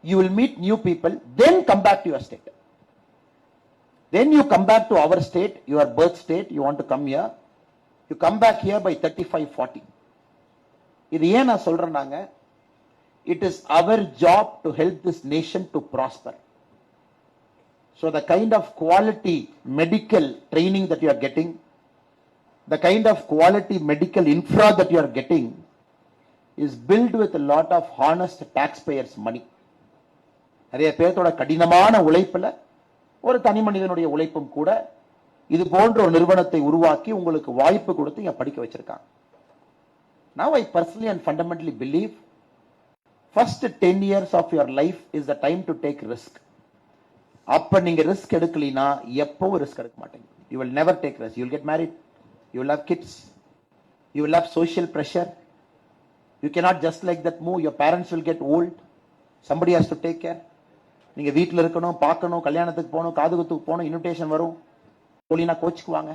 You will meet new people. Then come back to your state. Then you come back to our state, your birth state. You want to come here. You come back here by 35-40. இது ஏன் நான் சொல்றேன்னாங்க, it is our job to help this nation to prosper. So the kind of quality medical training that you are getting, the kind of quality medical infra that you are getting is built with a lot of honest taxpayers money. நிறைய பேர்த்தோட கடினமான உழைப்புல ஒரு தனி மனிதனுடைய உழைப்பும் கூட இது போன்ற ஒரு நிறுவனத்தை உருவாக்கி உங்களுக்கு வாய்ப்பு கொடுத்து இங்க படிக்க வச்சிருக்காங்க. Now I personally and fundamentally believe first 10 years of your life is the time to take risk. அப்ப நீங்க ரிஸ்க் எடுக்கலினா எப்பவும் ரிஸ்க் எடுக்க மாட்டீங்க. You will never take risk. You will get married. You will have kids. You will have social pressure. You cannot just like that move. Your parents will get old. Somebody has to take care. நீங்க வீட்டில் இருக்கணும், பார்க்கணும், கல்யாணத்துக்கு போகணும், காதுகுத்துக்கு போகணும், invitation வரும், போலினா கோச்சுக்குவாங்க.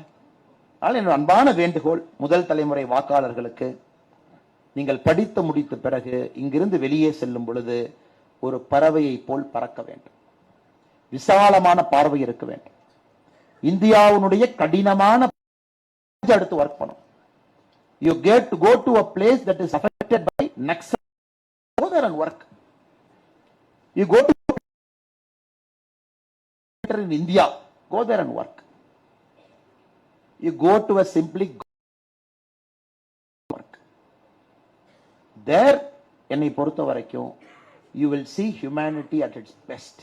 அதனால என்னோட அன்பான வேண்டுகோள் முதல் தலைமுறை வாக்காளர்களுக்கு, நீங்கள் படித்து முடித்த பிறகு இங்கிருந்து வெளியே செல்லும் பொழுது ஒரு பறவையை போல் பறக்க வேண்டும். விசாலமான பார்வை இருக்க வேண்டும். இந்தியாவுடைய கடினமான அடுத்து ஒர்க் பண்ணும். You get to go to a place that is affected by Naxal, go there and work. You go to in India, go there and work. You go to a simply work. There, என்னை பொறுத்த வரைக்கும், you will see humanity at its best.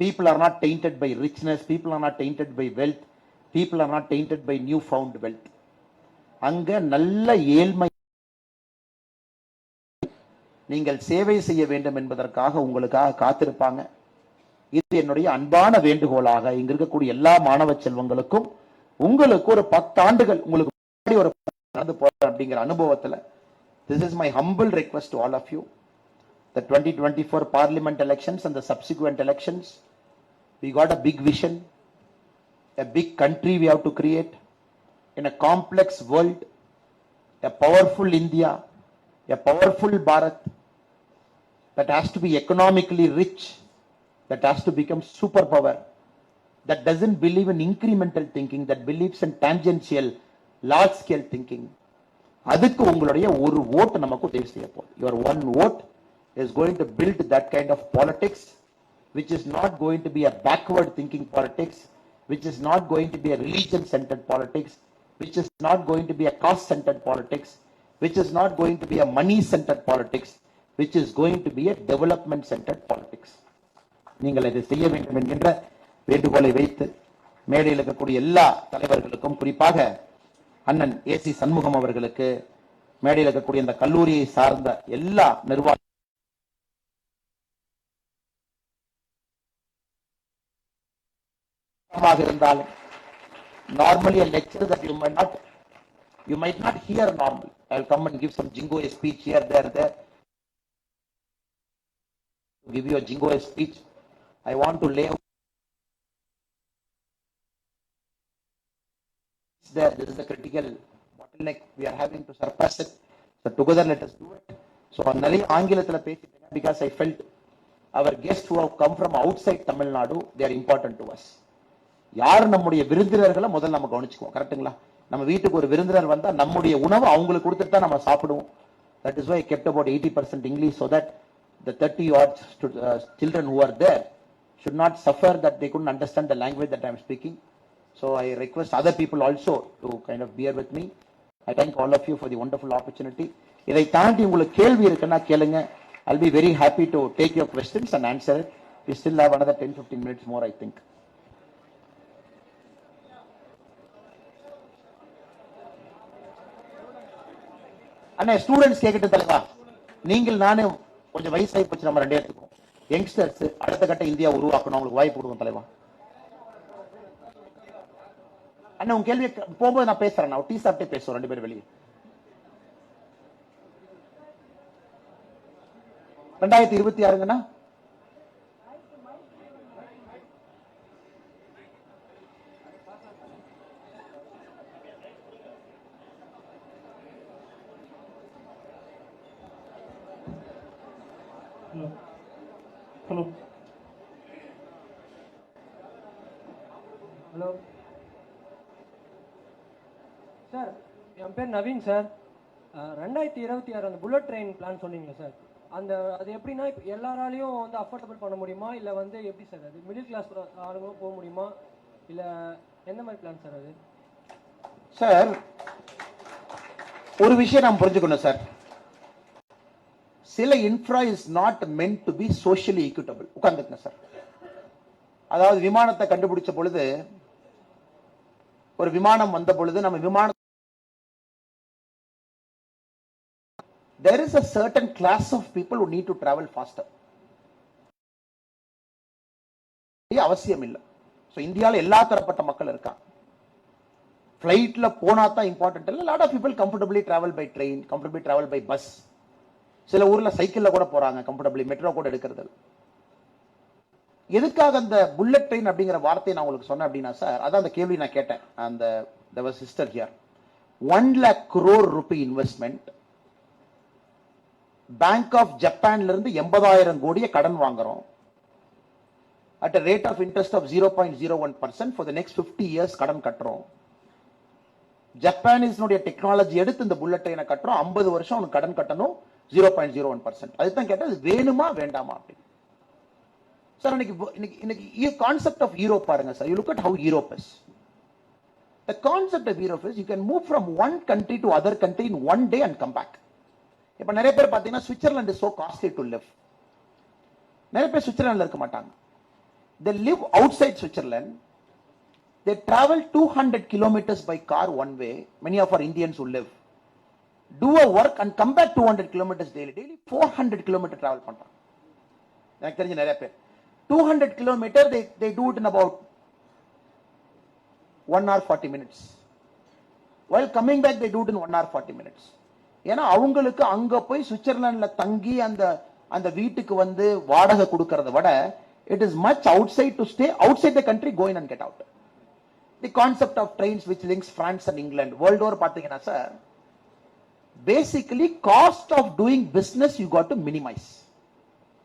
People are not tainted by richness. People are not tainted by wealth. People are not tainted by newfound wealth. அங்க நல்ல ஏழ்மை நீங்கள் சேவை செய்ய வேண்டும் என்பதற்காக உங்களுக்காக காத்திருப்பாங்க. இது என்னுடைய அன்பான வேண்டுகோளாக இங்க இருக்கக்கூடிய எல்லா மாணவ செல்வங்களுக்கும் உங்களுக்கு ஒரு 10 ஆண்டுகள் உங்களுக்கு ஒரு நடந்து போற அப்படிங்கிற அனுபவத்துல this is my humble request to all of you. The 2024 parliament elections and the subsequent elections, we got a big vision, a big country we have to create in a complex world, a powerful India, a powerful Bharat that has to be economically rich, that has to become superpower, that doesn't believe in incremental thinking, that believes in tangential, large scale thinking. அதுக்கு உங்களுடைய ஒரு vote நமக்கு உதவி செய்ய போகுது. Your one vote is going to build that kind of politics, which is not going to be a backward thinking politics, which is not going to be a religion centered politics, which is not going to be a caste centered politics, which is not going to be a money centered politics, which is going to be a development centered politics. நீங்கள் இதை செய்ய வேண்டும் என்கின்ற வேண்டுகோளை வைத்து மேடையில் இருக்கக்கூடிய எல்லா தலைவர்களுக்கும், குறிப்பாக அண்ணன் ஏசி சண்முகம் அவர்களுக்கு, மேடையில் இருக்கக்கூடிய இந்த கல்லூரியை சார்ந்த எல்லா நிர்வாக இருந்தாலும் normally a lecture that you might not hear normal. I'll come and give some jingo speech here, there. Give you a jingo speech. I want to lay out there. This is the critical bottleneck we are having to surpass it. So together let us do it. So நிறைய ஆங்கிலத்துல பேசிட்டேன் because I felt our guests who have come from outside Tamil Nadu, they are important to us. யார் நம்முடைய விருந்தினர்களை முதல்ல நம்ம கவனிச்சுக்குவோம். கரெக்ட்டுங்களா? நம்ம வீட்டுக்கு ஒரு விருந்தினர் வந்தா நம்முடைய உணவு அவங்களுக்கு கொடுத்துட்டு தான் நம்ம சாப்பிடுவோம். That is why I kept about 80% English, so that the 30 odd children who are there should not suffer that they couldn't understand the language that I am speaking. So I request other people also to kind of bear with me. I thank all of you for the wonderful opportunity. இதை தாண்டி உங்களுக்கு கேள்வி இருக்குன்னா கேளுங்க. I'll be very happy to take your questions and answer it. We still have another 10-15 minutes more, I think. Anna students கேட்கட்டும் தலைவா. நீங்கள் நானே கொஞ்சம் வயசாகி போச்சு, நம்ம ரெண்டே எடுத்துக்கோம். யங்ஸ்டர்ஸ் அடுத்த கட்ட இந்தியா உருவாக்கணும், அவங்களுக்கு வாய்ப்பு கொடுக்கும் தலைவா. அண்ணா உங்க கேள்வி போகும்போது நான் பேசுறேன், நான் டீ சாப்பிட்டே பேசுவோம் ரெண்டு பேரும் வெளியே. 2026ங்கண்ணா ஹலோ ஹலோ சார், என் பேர் நவீன் சார். 2026 அந்த புல்லட் ட்ரெயின் பிளான் சொன்னீங்களா சார்? அது எப்படின்னா இப்போ எல்லாராலையும் வந்து அஃபோர்டபுள் பண்ண முடியுமா, இல்லை வந்து எப்படி சார் அது மிடில் கிளாஸ் ஆளுங்களும் போக முடியுமா, இல்லை எந்த மாதிரி பிளான் சார் அது? சார் ஒரு விஷயம் நாம் புரிஞ்சுக்கணும் சார். சில infra is not meant to be socially equitable. உட்கார்ந்துங்க சார். அதாவது விமானத்தை கண்டுபிடிச்ச பொழுது, ஒரு விமானம் வந்த பொழுது நம்ம விமானம் there is a certain class of people who need to travel faster. அவசியம் இல்லை. ஸோ இந்தியாவில் எல்லா தரப்பட்ட மக்கள் இருக்காங்க. ஃபிளைட்ல போனா தான் இம்பார்ட்டன்ட் இல்லை. Lot of people comfortably travel by train, comfortably travel by bus. சில ஊர்ல சைக்கிள்ல கூட போறாங்க கம்ஃபர்டபிளி, மெட்ரோ கூட எடுக்கிறது. எதுக்காக அந்த புல்லட் ட்ரெயின் அப்படிங்கிற வார்த்தையை நான் உங்களுக்கு சொன்னேன் அப்படின்னா சார், அதான் அந்த கேள்வி நான் கேட்டேன். அந்த there was sister here. 1 lakh crore rupee investment. Bank of ஜப்பான்ல இருந்து 80,000 கோடியை கடன் வாங்குறோம். at a rate of interest of 0.01% for the next 50 years கடன் கட்டுறோம். ஜப்பானீஸ்னுடைய டெக்னாலஜி எடுத்து இந்த புல்லட் ட்ரெயினை கட்டுறோம். 50 வருஷம் அவனுக்கு கடன் கட்டணும். 0.01%. அதுதான் கேட்டது, வேணுமா வேண்டாமா அப்படின்னு. சார் இன்னைக்கு கான்செப்ட் ஆஃப் யூரோப் பாருங்க sir. You look at how Europe is. The concept of Europe is you can move from one country to other country in one day and come back. இப்ப நிறைய பேர் பாத்தீங்கன்னா Switzerland is so costly to live. நிறைய பேர் சுவிட்சர்லாந்துல இருக்க மாட்டாங்க. They live outside Switzerland. They travel 200 kilometers by car one way. Many of our Indians who live do a work and come back 200 kilometers daily. Daily 400 kilometer travel பண்றாங்க. எனக்கு தெரிஞ்ச நிறைய பேர் 200 kilometer they do it in about 1 hour 40 minutes. While coming back they do it in 1 hour 40 minutes. ஏன்னா அவங்களுக்கு அங்க போய் சுவிட்சர்லாந்துல தங்கி அந்த வீட்டுக்கு வந்து வாடகை கொடுக்கறத விட it is much outside to stay outside the country, go in and get out. The concept of trains which links France and England world over பாத்தீங்கன்னா sir, basically cost of doing business you got to minimize.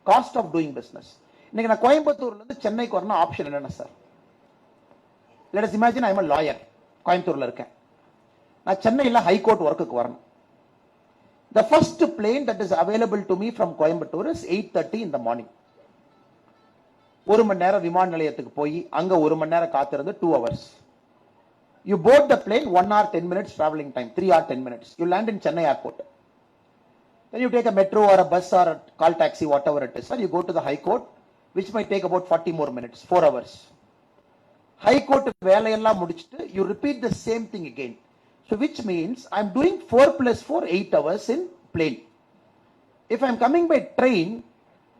Cost of doing business. இன்னைக்கு நான் கோயம்புத்தூர்ல இருந்து சென்னைக்கு வரணும், option என்னன்னா sir, let us imagine I am a lawyer, கோயம்புத்தூர்ல இருக்கேன், நான் சென்னையில ஹைகோர்ட் ஒர்க்குக்கு வரணும். The first plane that is available to me from Coimbatore is 8:30 in the morning. ஒரு மணி நேரம் விமான நிலையத்துக்கு போய் அங்க ஒரு மணி நேரம் காத்திருந்து 2 hours. You board the plane 1 hour 10 minutes traveling time, 3 hour 10 minutes. You land in Chennai airport. Then you take a metro or a bus or a call taxi, whatever it is. Or you go to the High Court, which might take about 40 more minutes, 4 hours. High Court வேலையெல்லாம் முடிச்சிட்டு you repeat the same thing again. So which means I'm doing 4 plus 4, 8 hours in plane. If I'm coming by train,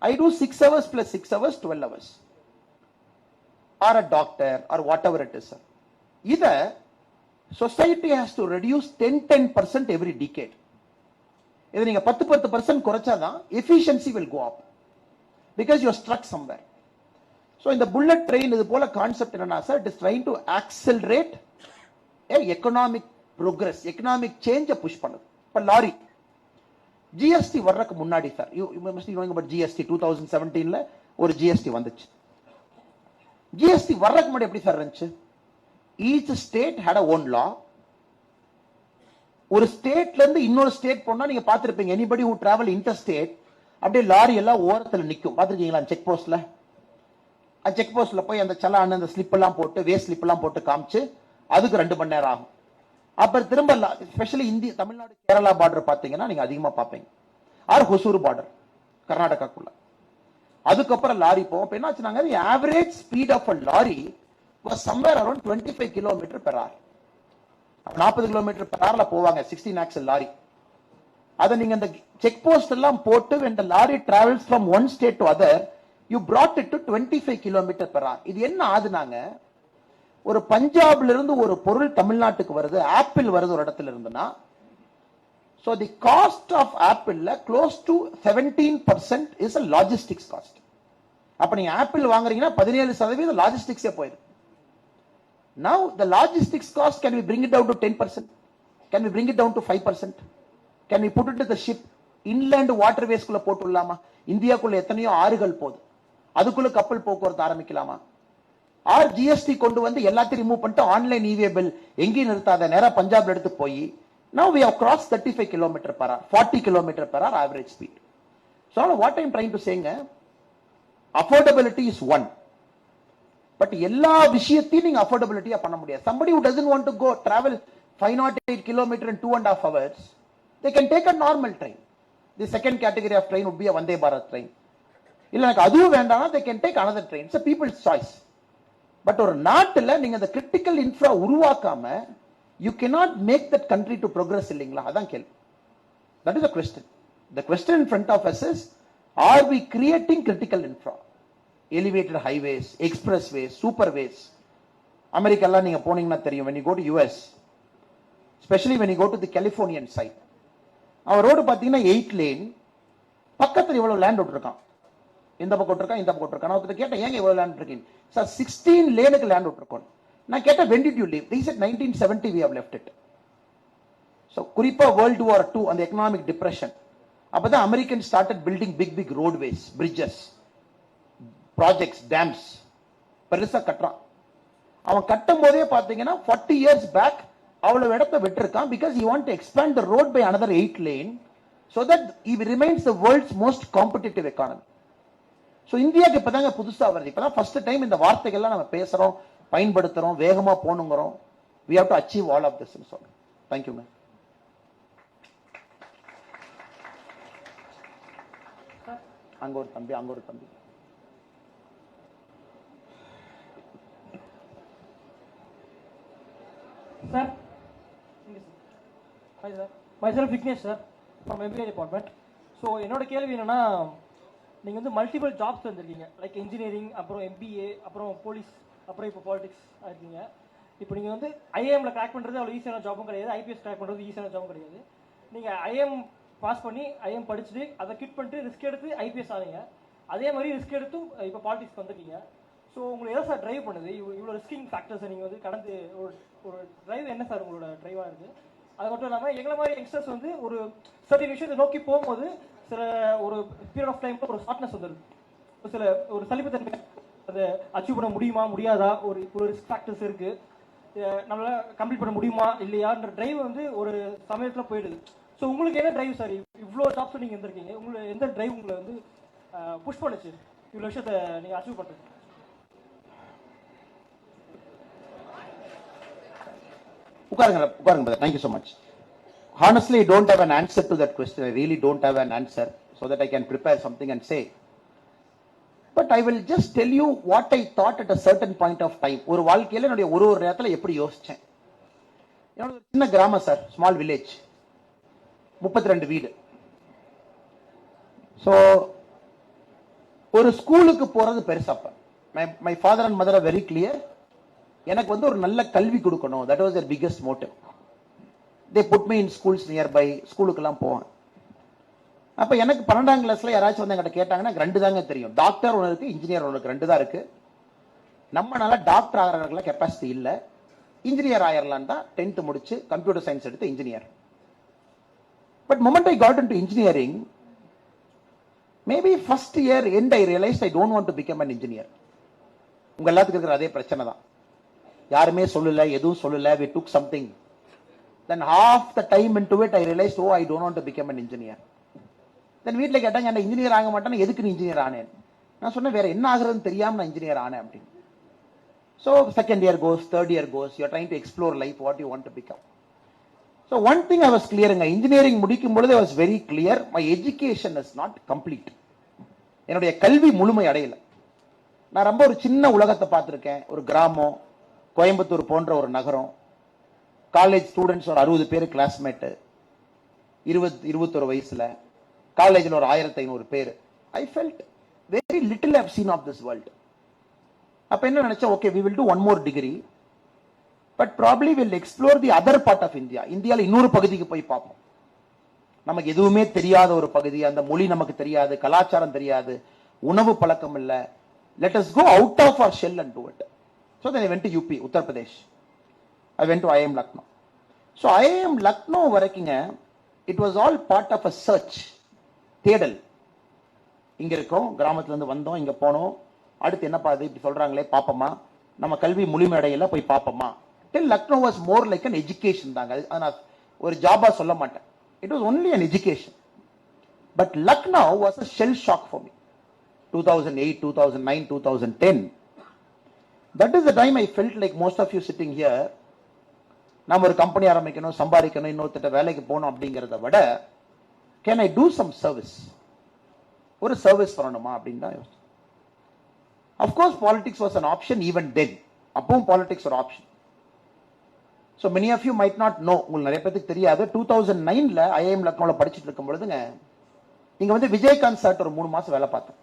I do 6 hours plus 6 hours, 12 hours. Or a doctor or whatever it is. Either society has to reduce 10% every decade. இதை நீங்க 10% குறைச்சாதான் efficiency will go up because you're stuck somewhere. So in the bullet train இது போல concept என்னன்னா sir, it is trying to accelerate economic progress, economic change push பண்ணுது. இப்ப lorry GST வர்றதுக்கு முன்னாடி sir, you must be knowing about GST 2017ல ஒரு GST வந்துச்சு. ஜிஎஸ்டி வர்றதுக்கு முன்னாடி எப்படி சார் இருந்துச்சு? Each state had a own law. ஒரு ஸ்டேட்ல இருந்து இன்னொரு ஸ்டேட் போனா நீங்க பாத்திருப்பீங்க, anybody who travel interstate அப்படியே லாரி எல்லாம் ஓரத்துல நிக்கும், பாத்திருக்கீங்களா? செக் போஸ்ட்ல, செக் போஸ்ட்ல போய் அந்த சலான் அந்த ஸ்லிப் எல்லாம் போட்டு வேஸ்ட் ஸ்லிப் எல்லாம் போட்டு காமிச்சு அதுக்கு 2 மணி நேரம் ஆகும். அப்புறம் திரும்ப ஸ்பெஷலி இந்திய தமிழ்நாடு கேரளா பார்டர் பாத்தீங்கன்னா நீங்க அதிகமா பாப்பீங்க, ஆர் ஹொசூர் பார்டர் கர்நாடகாக்குள்ள. அதுக்கப்புறம் லாரி போவோம். என்ன ஆச்சுனாங்க, average speed of a lorry was somewhere around 25 km per hour. 40 km per hour போவாங்க 16 axle லாரி. அத நீங்க அந்த செக் போஸ்ட் எல்லாம் போட்டு when the lorry travels from one state to other, you brought it to 25 km per hour. இது என்ன ஆதுனாங்க, ஒரு பஞ்சாப்ல இருந்து ஒரு பொருள் தமிழ்நாட்டுக்கு வருது, ஆப்பிள் வருது ஒரு இடத்துல இருந்துன்னா, so the cost of apple close to 17% is a logistics cost. அப்ப நீங்க ஆப்பிள் வாங்குறீங்கன்னா 17% லாஜிஸ்டிக்ஸே போயிடுது. Now the logistics cost, can we bring it down to 10%? Can we bring it down to 5%? Can we put it to the ship? Inland waterways குள்ள போட்டுடலாமா? இந்தியாக்குள்ள எத்தனையோ ஆறுகள் போகுது, அதுக்குள்ள கப்பல் போக்குவரத்து ஆரம்பிக்கலாமா? ஆர் ஜிஎஸ்டி கொண்டு வந்து எல்லாத்தையும் ரிமூவ் பண்ணிட்டு ஆன்லைன் இவே பில் எங்கேயும் நிறுத்தாத நேரா பஞ்சாப்ல எடுத்து போய் now we have crossed 35 km per hour, 40 km per hour average speed. So what I'm trying to saying, affordability is one, but எல்லா விஷயத்தையும் நீங்க affordability பண்ண முடியாது. Somebody who doesn't want to go travel 508 km in 2.5 hours, they can take a normal train. The second category of train would be a Vande Bharat train. இல்ல எனக்கு அதுவும் வேண்டாம்னா they can take another train. It's a people's choice. But ஒரு நாட்டுல நீங்க அந்த critical infra உருவாக்காம you cannot make that country to progress இல்லீங்களா? அதான் கேள்வி. That is the question. The question in front of us is, are we creating critical infra? Elevated highways, expressways, superways. அமெரிக்கால நீங்க போனீங்கன்னா தெரியும், when you go to US, especially when you go to the Californian side, அவன் road பாத்தீங்கன்னா 8 lane, பக்கத்துல இவ்வளவு land விட்டுருக்கான், இந்த பக்கம் விட்டுருக்கான், இந்த பக்கம் விட்டுருக்கான். நான் ஒருத்தர் கேட்டேன், ஏங்க இவ்வளவு லேண்ட் இருக்கீங்க சார்? 16 லேனுக்கு லேண்ட் விட்டுருக்கோம். நான் கேட்டேன், when did you leave? They said 1970 we have left it. So குறிப்பா World War II அந்த எகனாமிக் டிப்ரெஷன், அப்பதான் American started building big roadways, bridges, projects, dams பெருசா கட்டுறான். அவன் கட்டும் போதே பாத்தீங்கன்னா 40 years back அவ்வளவு இடத்தை விட்டுருக்கான், because he want to expand the road by another 8 lane so that he remains the world's most competitive economy. So இந்தியாக்கு இப்பதாங்க புதுசா வருது, இப்பதான் ஃபர்ஸ்ட் டைம் இந்த வார்த்தைகள்லாம் நம்ம பேசுறோம், பயன்படுத்துறோம், வேகமா போணுங்கிறோம். We have to achieve all of this. Thank you, ma'am. அங்க ஒரு தம்பி. Sir hi sir myself Vignesh sir from MBA department. So என்னோட கேள்வி என்னன்னா, நீங்கள் வந்து மல்டிபிள் ஜாப்ஸ் வந்திருக்கீங்க, லைக் இன்ஜினியரிங், அப்புறம் எம்பிஏ, அப்புறம் போலீஸ், அப்புறம் இப்போ பாலிடிக்ஸ் ஆயிருக்கீங்க. இப்போ நீங்கள் வந்து ஐஏஎம்ல கிராக் பண்ணுறது அவ்வளோ ஈஸியான ஜாபும் கிடையாது, ஐபிஎஸ் கிராக் பண்ணுறது ஈஸியான ஜாபும் கிடையாது. நீங்கள் ஐஏஎம் பாஸ் பண்ணி ஐஏஎம் படிச்சுட்டு அதை கிட் பண்ணிட்டு ரிஸ்க் எடுத்து ஐபிஎஸ் ஆனீங்க. அதே மாதிரி ரிஸ்க் எடுத்தும் இப்போ பாலிடிக்ஸ் வந்திருக்கீங்க. ஸோ உங்களுக்கு எதாவது சார் ட்ரைவ் பண்ணுது இவ்வளோ ரிஸ்கிங் ஃபேக்டர்ஸை நீங்கள் வந்து கடந்து ஒரு ட்ரைவ் என்ன சார் உங்களோட ட்ரைவாக இருக்குது? அது மட்டும் இல்லாமல் எங்களை மாதிரி யங்ஸ்டர்ஸ் வந்து ஒரு சர்டின் விஷயத்தை நோக்கி போகும்போது சில ஒரு பீரியட் ஆஃப் டைம் ஒரு ஷார்ட்னஸ் வந்துருது, சில ஒரு சலிப்புத்தன்மை, அதை அச்சீவ் பண்ண முடியுமா முடியாதா, ஒரு ரிஸ்க் ஃபேக்டர்ஸ் இருக்குது, நம்மளால கம்ப்ளீட் பண்ண முடியுமா இல்லையான்ற ட்ரைவ் வந்து ஒரு சமயத்தில் போயிடுது. ஸோ உங்களுக்கு என்ன ட்ரைவ் சார்? இவ்வளோ ஜாப்ஸ் நீங்கள் இருந்திருக்கீங்க, உங்களுக்கு எந்த ட்ரைவ் உங்களை வந்து புஷ் பண்ணுச்சு இவ்வளோ விஷயத்தை நீங்கள் அச்சீவ் பண்ணுறது? உட்காருங்க brother. Thank you so much. Honestly, I don't have an answer to that question. I really don't have an answer so that I can prepare something and say. But I will just tell you what I thought at a certain point of time. ஒரு வாழ்க்கையில என்னுடைய ஒரு நேரத்துல எப்படி யோசிச்சேன். என்னோட சின்ன கிராமம் சார், ஸ்மால் வில்லேஜ், 32 வீடு. ஸோ ஒரு ஸ்கூலுக்கு போறது பெருசாப்ப. My father and mother are very clear. எனக்கு வந்து ஒரு நல்ல கல்வி கொடுக்கணும். That was their biggest motive. They put me in schools nearby. ஸ்கூலுக்கெல்லாம் போவேன். அப்ப எனக்கு 12ஆம் கிளாஸ்ல யாராச்சும் வந்து என்கிட்ட கேட்டாங்கன்னா எனக்கு 2 தாங்க தெரியும். டாக்டர் ஒன்று இருக்கு, இன்ஜினியர் ஒன்று இருக்கு, 2 தான் இருக்கு. நம்மளால டாக்டர் ஆகிறவர்கள கெப்பாசிட்டி இல்லை, இன்ஜினியர் ஆயிரலாம் தான் 10th முடிச்சு கம்ப்யூட்டர் சயின்ஸ் எடுத்து engineer. But moment I got into engineering, maybe first year end I realised I don't want to become an engineer. உங்க எல்லாத்துக்கும் இருக்கிற அதே பிரச்சனை தான். யாருமே சொல்லல, எதுவும் சொல்லல. We took something. Then half the time into it I realized, oh, I don't want to become an engineer. Then வீட்ல கேட்டாங்க, என்ன இன்ஜினியர் ஆக மாட்டேன்னு, எதுக்கு நீ இன்ஜினியர் ஆனேன்? நான் சொன்னேன், வேற என்ன ஆகுறதுன்னு தெரியாம நான் இன்ஜினியர் ஆனேன் அப்படின்னு. So second year goes, third year goes, you are trying to explore life, what you want to become. So one thing I was clear, engineering முடிக்கும் பொழுது I was very clear, my education is not complete. என்னுடைய கல்வி முழுமை அடையல. நான் ரொம்ப ஒரு சின்ன உலகத்தை பார்த்திருக்கேன். ஒரு கிராமம், கோயம்புத்தூர் போன்ற ஒரு நகரம், காலேஜ் ஸ்டூடெண்ட்ஸ் ஒரு 60 பேர் கிளாஸ்மேட், 21 வயசுல காலேஜில் ஒரு 1500 பேர். I felt very little I've seen of this world. அப்ப என்ன நினைச்சேன், okay we will do one more degree, but probably we'll explore the other part of India. இந்தியாவில் இன்னொரு பகுதிக்கு போய் பார்ப்போம். நமக்கு எதுவுமே தெரியாத ஒரு பகுதி, அந்த மொழி நமக்கு தெரியாது, கலாச்சாரம் தெரியாது, உணவு பழக்கம் இல்லை. Let us go out of our shell and do it. So then I went to UP, Uttar Pradesh. I went to IIM Lucknow. So IIM Lucknow வரைக்குங்க, it was all part of a search, தேடல். இங்க இருக்கோம், கிராமத்துல இருந்து வந்தோம், இங்க போனோம், அடுத்து என்ன பாது இப்படி சொல்றாங்களே பாப்பமா, நம்ம கல்வி முழுமையடையல போய் பாப்பமா. Till Lucknow was more like an education தாங்க. அது நான் ஒரு ஜாபா சொல்ல மாட்டேன். It was only an education. But Lucknow was a shell shock for me. 2008, 2009, 2010. That is the time I felt like most of you sitting here, நாம் ஒரு company ஆரம்பிக்கணும், சம்பாதிக்கணும், இன்னொருத்த வேலைக்கு போகணும் அப்படிங்கிறத விட, can I do some service, ஒரு சர்வீஸ் பண்ணணுமா அப்படின்னு தான் யோசிச்சேன். Of course politics was an option even then. அப்பவும் பாலிடிக்ஸ் ஒரு option. So many of you might not know, உங்களுக்கு நிறைய பேருக்கு தெரியாது. 2009 ஐஐஎம் லக்னோல படிச்சுட்டு இருக்கும் பொழுதுங்க, இங்க வந்து விஜயகாந்த் சார் ஒரு 3 மாசம் வேலை பார்த்தேன்.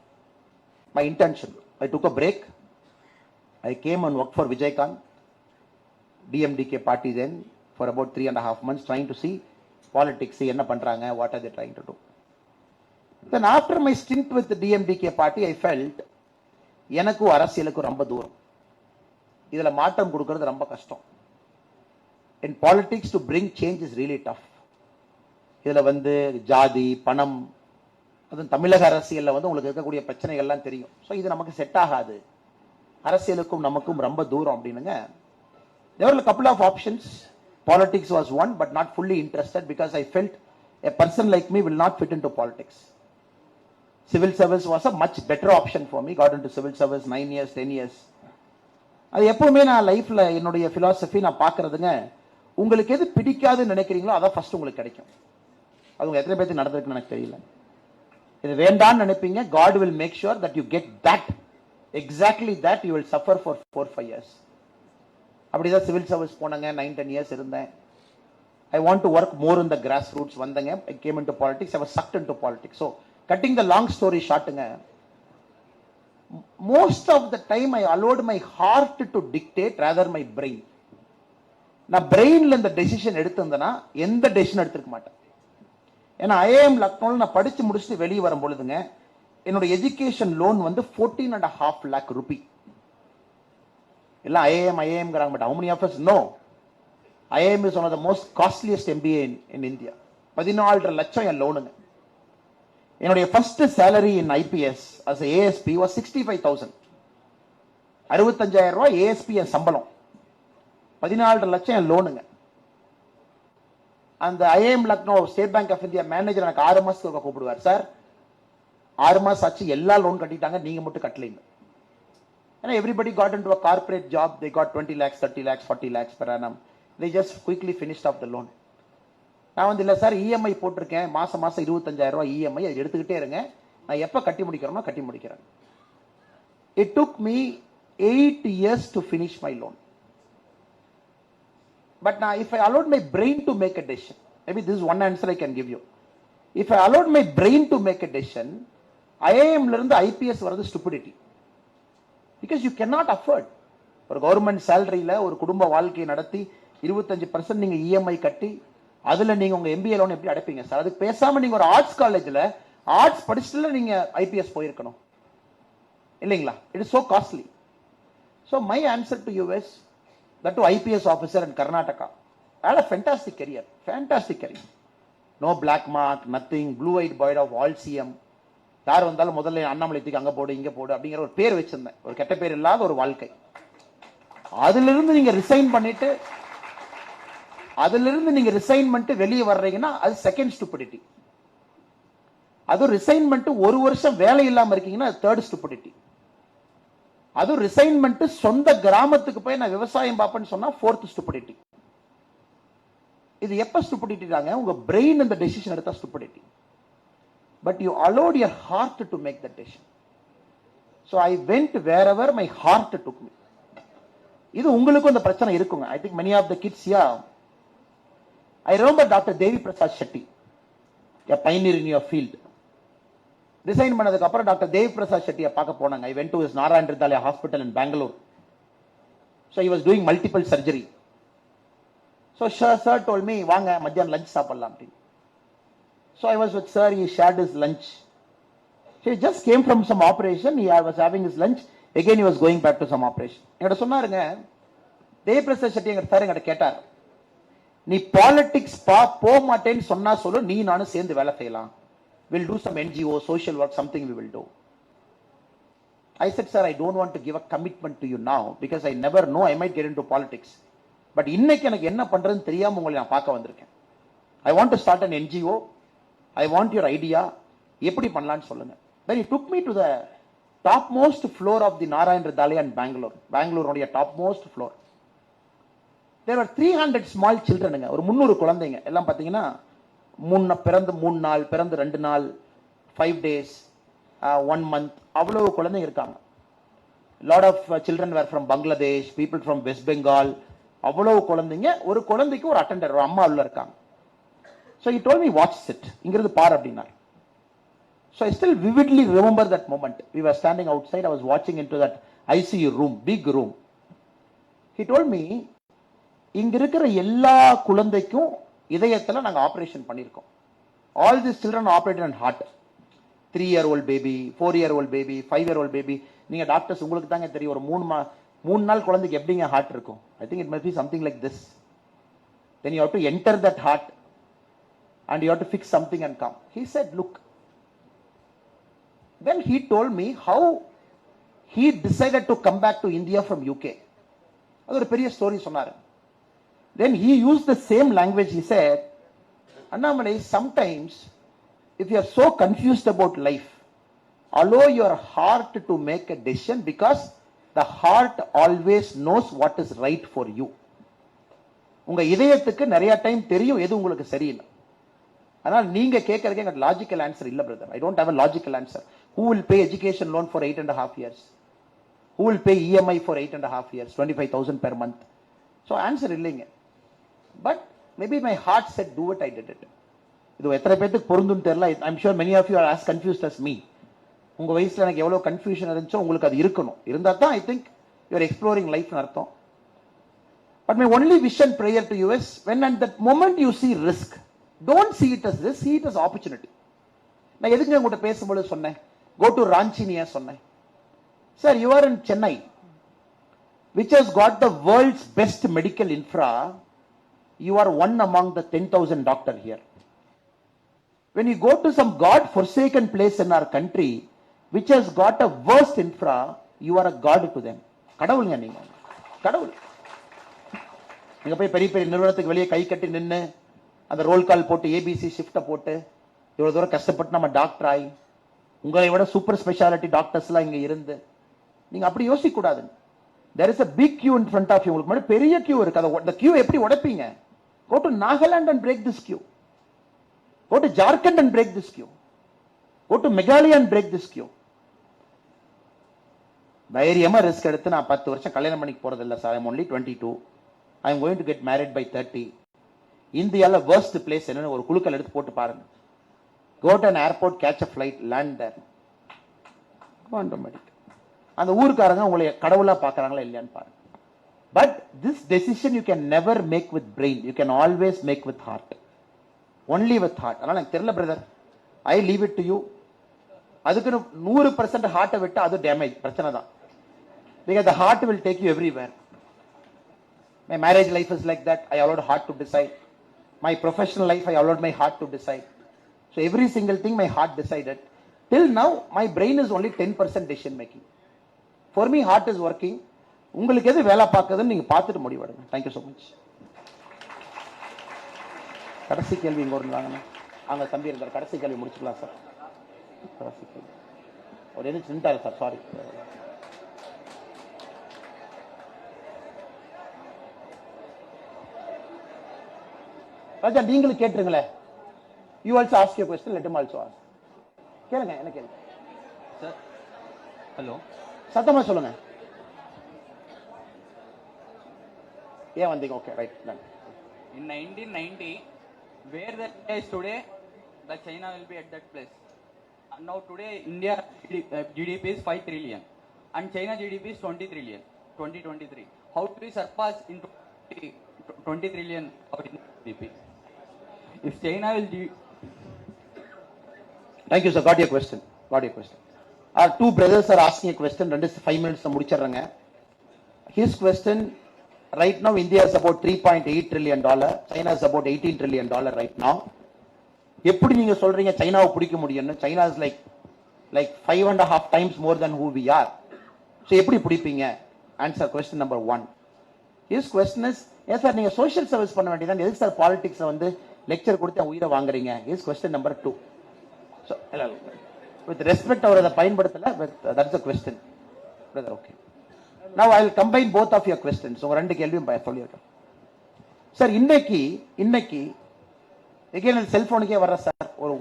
My internship. I took a break. I came and worked for Vijaykanth, DMDK party then, for about 3.5 months, trying to see politics, enna pandranga, what are they trying to do. Then after my stint with the DMDK party, I felt, எனக்கும் அரசியலுக்கும் ரொம்ப தூரம், இதுல மாற்றம் கொடுக்கிறது ரொம்ப கஷ்டம். In politics to bring change is really tough. இதுல வந்து ஜாதி, பணம், அதுவும் தமிழக அரசியல்ல வந்து உங்களுக்கு இருக்கக்கூடிய பிரச்சனைகள்லாம் தெரியும். ஸோ இது நமக்கு செட் ஆகாது, அரசியலுக்கும் நமக்கும் ரொம்ப தூரம் அப்படின்னுங்க. There were a couple of options. Politics was one, but not fully interested because I felt a person like me will not fit into politics. Civil service was a much better option for me. Got into civil service 9 years, 10 years. அது எப்பவுமே நான் லைஃப்ல என்னுடைய philosophy நான் பாக்குறதுங்க, உங்களுக்கு எது பிடிக்காதுன்னு நினைக்கிறீங்களோ அதான் ஃபர்ஸ்ட் உங்களுக்கு கிடைக்கும். அது உங்க எத்தனை பேருக்கு நடந்திருக்குன்னு எனக்கு தெரியல. இது வேண்டான்னு நினைப்பீங்க, God will make sure that you get that, exactly that you will suffer for 4-5 years. அப்படிதான் சிவில் சர்வீஸ் போனாங்க, 9-10 years இருந்தேன். I want to work more in the grassroots. வந்தங்க, I came into politics, I was sucked into politics. So, cutting the long story shortங்க, most of the time I allowed my heart to dictate rather my brain. நான் பிரெயின்ல இந்த decision எடுத்திருந்தேன்னா எந்த decision எடுத்திருக்க மாட்டேன். ஏன்னா IIM லக்னோவில் நான் படிச்சு முடிச்சுட்டு வெளியே வரும் பொழுதுங்க, என்னோட எஜுகேஷன் லோன் வந்து 14.5 lakh rupee. எல்லாம் ஐஏஎம்ங்கிறாங்க, but how many of us know IIM is one of the most costliest MBA in India. 14.5 லட்சம் என் லோனுங்க. என்னுடைய first salary in IPS as a ASP was 65,000. 65,000 ரூபாய் ASP என் சம்பளம், 14 லட்சம் என் லோனுங்க. அந்த IIM Lucknow State Bank of India manager எனக்கு 6 மாசத்துக்கு கூப்பிடுவார், சார் 6 மாசம் ஆச்சு, எல்லா லோன் கட்டிட்டாங்க, நீங்க மட்டும் கட்டலைங்க. ஏன்னா everybody got into a corporate job, they got 20 lakhs, 30 lakhs, 40 lakhs per annum. They just quickly finished off the loan. நான் வந்து இல்ல சார் EMI போட்டிருக்கேன், மாசம் 25,000 ரூபாய் EMI, அதை எடுத்துக்கிட்டே இருங்க, நான் எப்ப கட்டி முடிக்கிறேனோ கட்டி முடிக்கிறேன். It took me 8 years to finish my loan. But now if I allowed my brain to make a decision, maybe this is one answer I can give you. If I allowed my brain to make a decision, IIM ல இருந்து IPS வரது stupidity. Because you cannot afford. ஒரு government சேலரியில ஒரு குடும்ப வாழ்க்கையை நடத்தி 25% நீங்க EMI கட்டி அதுல நீங்க உங்க MBA லோன் எப்படி அடைப்பீங்க சார்? அதுக்கு பேசாம நீங்க ஒரு ஆர்ட்ஸ் காலேஜ்ல ஆர்ட்ஸ் படிச்சுட்டு நீங்க IPS போயிருக்கணும் இல்லைங்களா? It is so costly. So my answer to you is that to IPS officer in Karnataka. I had a fantastic career. No black mark, nothing, blue-eyed boy of all CM. யார் வந்தாலும் முதல்ல அண்ணாமலை தூக்கி அங்க போடு இங்க போடு அப்படிங்கிற ஒரு பேர் வச்சிருந்தேன். ஒரு கெட்ட பேர் இல்லாத ஒரு வாழ்க்கை. அதிலிருந்து நீங்க ரிசைன் பண்ணிட்டு வெளியே வர்றீங்கன்னா அது செகண்ட் ஸ்டூபிடிட்டி. அது ரிசைன்மெண்ட் ஒரு வருஷம் வேலை இல்லாம இருக்கீங்கன்னா அது தேர்ட் ஸ்டூபிடிட்டி. அது ரிசைன்மெண்ட் சொந்த கிராமத்துக்கு போய் நான் விவசாயம் பார்ப்பேன்னு சொன்னா ஃபோர்த் ஸ்டூபிடிட்டி. இது எப்ப ஸ்டூபிடிட்டி தாங்க? உங்க பிரெயின் இந்த டெசிஷன் எடுத்தா stupidity. But you allowed your heart to make that decision. So I went wherever my heart took me. இது உங்களுக்கும் இந்த பிரச்சனை இருக்குங்க. I think many of the kids here. I remember Dr. Devi Prasad Shetty, a pioneer in your field. Resign பண்ணதுக்கு அப்புறம் doctor தேவி பிரசாத் செட்டியை பார்க்க போனாங்க. I went to his Narayan ஹிருதயாலயா hospital in Bangalore. So he was doing multiple surgery. So sir told me, வாங்க மத்தியானம் lunch சாப்பிடலாம் அப்படின்னு. So I was with sir, he shared his lunch. He just came from some operation, he was having his lunch, again he was going back to some operation. என்கிட்ட சொன்னாருங்க, தேவி பிரசாத் செட்டி எங்க sir என்கிட்ட கேட்டார், நீ பாலிடிக்ஸ் போக மாட்டேன்னு சொன்னா சொல்லு, நீ நானும் சேர்ந்து வேலை செய்யலாம். We'll do some NGO, social work, something we will do. I said, sir, I don't want to give a commitment to you now because I never know, I might get into politics. But இன்னைக்கு எனக்கு என்ன பண்றதுன்னு தெரியாம உங்களை நான் பார்க்க வந்திருக்கேன். I want to start an NGO. I want your idea. எப்படி பண்ணலாம்னு சொல்லுங்க. Then he took me to the topmost floor of the Narayan Hridayalaya in Bangalore. Bangalore உடைய topmost floor. There were 300 small children. ஒரு 300 குழந்தைங்க. எல்லாம் பாத்தீங்கன்னா பிறந்து 3 நாள், பிறந்து 2 நாள், 5 days, 1 month, அவ்வளவு குழந்தைங்க இருக்காங்க. Lot of children were from Bangladesh, people from West Bengal, அவ்வளவு குழந்தைங்க. ஒரு குழந்தைக்கு ஒரு அட்டெண்டர், ஒரு அம்மா உள்ள இருக்காங்க. So he told me, watch it. இங்கிருந்து பார் அப்படின்னார். So I still vividly remember that moment. We were standing outside, I was watching into that ICU room, big room. He told me, இங்க இருக்கிற எல்லா குழந்தைக்கும் இதயத்துல நாங்க ஆபரேஷன் பண்ணிருக்கோம். All these children operated on heart. 3-year-old baby, 4-year-old baby, 5-year-old baby. நீங்க doctors உங்களுக்கு தாங்க தெரியும், ஒரு 3 நாள் குழந்தைக்கு எப்படிங்க ஹார்ட் இருக்கும்? I think it must be something like this. Then you have to enter that heart and you have to fix something and come. He said, look. Then he told me how he decided to come back to India from UK. அது ஒரு பெரிய story சொன்னாரு. Then he used the same language. He said, Annamalai, sometimes if you are so confused about life, allow your heart to make a decision because the heart always knows what is right for you. உங்க இதயத்துக்கு நிறைய time தெரியும் எது உங்களுக்கு சரியில்லை. ஆனால் நீங்க கேட்கறதுக்கு எனக்கு லாஜிக்கல் ஆன்சர் இல்ல brother. I don't have a logical answer. Who will pay education loan for 8.5 years? Who will pay EMI for 8.5 years? 25,000 per month. So answer இல்லைங்க. But maybe my heart said do it, I did it. இது எத்தனை பேருக்கு பொருந்தும் தெரியல. I'm sure many of you are as confused as me. உங்க வயசுல எனக்கு எவ்வளவு கன்ஃபியூஷன் இருந்துச்சோ உங்களுக்கு அது இருக்கணும். இருந்தா தான் I think you are exploring life னு அர்த்தம். But my only wish and prayer to you is when at that moment you see risk, don't see it as risk, see it as opportunity. நான் எதுக்கு உங்கள்கிட்ட பேசும்போது சொன்னேன் go to Ranchi னு ஏன் சொன்னேன்? Sir, you are in Chennai, which has got the world's best medical infra. You are one among the 10,000 doctors here. When you go to some God-forsaken place in our country, which has got a worst infra, you are a god to them. கடவுளுங்க நீங்க, கடவுள். நீங்க போய் பெரிய பெரிய நிறுவனத்துக்கு வெளியே கை கட்டி நின்று அந்த ரோல் கால் போட்டு ஏபிசி ஷிஃப்ட போட்டு இவ்வளவு தூரம் கஷ்டப்பட்டு நம்ம டாக்டர் ஆகி உங்களை விட சூப்பர் ஸ்பெஷாலிட்டி டாக்டர்ஸ் எல்லாம் இங்க இருந்து நீங்க அப்படி யோசிக்க கூடாது. There is a big queue in front of you. உங்களுக்கு முன்னாடி பெரிய queue இருக்கு. அந்த queue எப்படி உடைப்பீங்க? Go to Nagaland and break this queue. Go to Jharkhand and break this queue. Go to Meghalaya and break this queue. தைரியமா risk எடுத்து நான் 10 வருஷம் கல்யாணம் பண்ணிக்க போறது இல்ல sir. I'm only 22. I'm going to get married by 30. இந்தியால worst place என்னன்னு ஒரு குலுக்கல் எடுத்து போட்டு பாருங்க. Go to an airport, catch a flight, land there. அந்த ஊர்க்காரங்க உங்களை கடவுளா பாக்குறாங்களா இல்லையான்னு பாருங்க. But this decision you can never make with brain. You can always make with heart. Only with heart. அதனால எனக்கு தெரியல brother. I leave it to you. அதுக்கு 100% ஹார்ட்டை விட்டு அது டேமேஜ் பிரச்சனை தான். Because the heart will take you everywhere. My marriage life is like that. I allowed heart to decide. My professional life, I allowed my heart to decide. So every single thing my heart decided. Till now, my brain is only 10% decision making. For me, heart is working. உங்களுக்கு எது வேலை பார்க்குதுன்னு நீங்க பார்த்துட்டு முடிவெடுங்க. Thank you so much. கடைசி கேள்வி இங்க ஒரு வாங்க. அங்க தம்பி இருந்தார். கடைசி கேள்வி முடிச்சுக்கலாம் சார். கடைசி கேள்வி ஒரு என்ன நின்றாரு சார். சாரி. ராஜா நீங்களும் கேட்டுருங்களே. You also ask your question. Let him also ask. கேளுங்க. என்ன கேள்வி சார்? ஹலோ, சத்தமா சொல்லுங்க. ஏன் வந்தீங்க? Okay, right. In 1990, where the India is today, the China will be at that place. And now today, India GDP is 5 trillion, and China GDP is 20 trillion. 2023. How do we surpass in 20 trillion of GDP? If China will Thank you, sir. Got your question. Got your question. Our two brothers are asking a question. 5 minutes முடிச்சிடுறேங்க. His question, right now India is about $3.8 trillion. China is about $18 trillion right now. எப்படி நீங்க சொல்றீங்க சைனாவை பிடிக்க முடியும்னு? China is like 5.5 times more than who we are. So எப்படி பிடிப்பீங்க? Answer question number 1. His question is, yes sir, நீங்க social service பண்ண வேண்டியதான். எதுக்கு சார் பாலிடிக்ஸ்ல வந்து லெக்சர் கொடுத்து உயிரை வாங்குறீங்க? His question number 2. So, with respect, அவர் அதை பயன்படுத்தல. That's the question. Brother, okay. Now I will combine both of your questions. உங்க ரெண்டு கேள்வியும் சொல்லியிருக்கேன். சார் இன்னைக்கு again செல்போனுக்கே வர்ற சார் ஒரு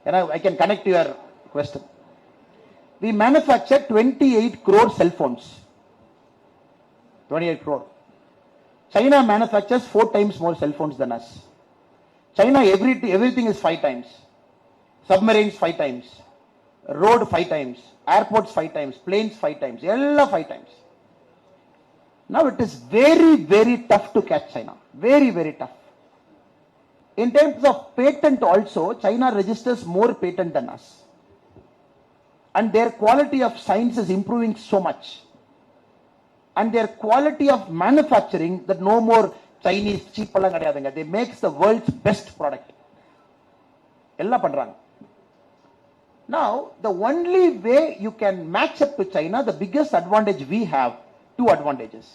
ஏன்னா I can connect your question. We manufacture 28 crore cell phones. 28 crore. China manufactures 4 times more cell phones than us. China everything is 5 times. Submarines 5 times, road 5 times, airports 5 times, planes 5 times, all 5 times. Now it is very, very tough to catch China. Very, very tough. In terms of patent also, China registers more patent than us. And their quality of science is improving so much. And their quality of manufacturing, that no more Chinese cheap, they make the world's best product. எல்லாம் பண்றாங்க. Now, the only way you can match up to China, the biggest advantage we have, 2 advantages.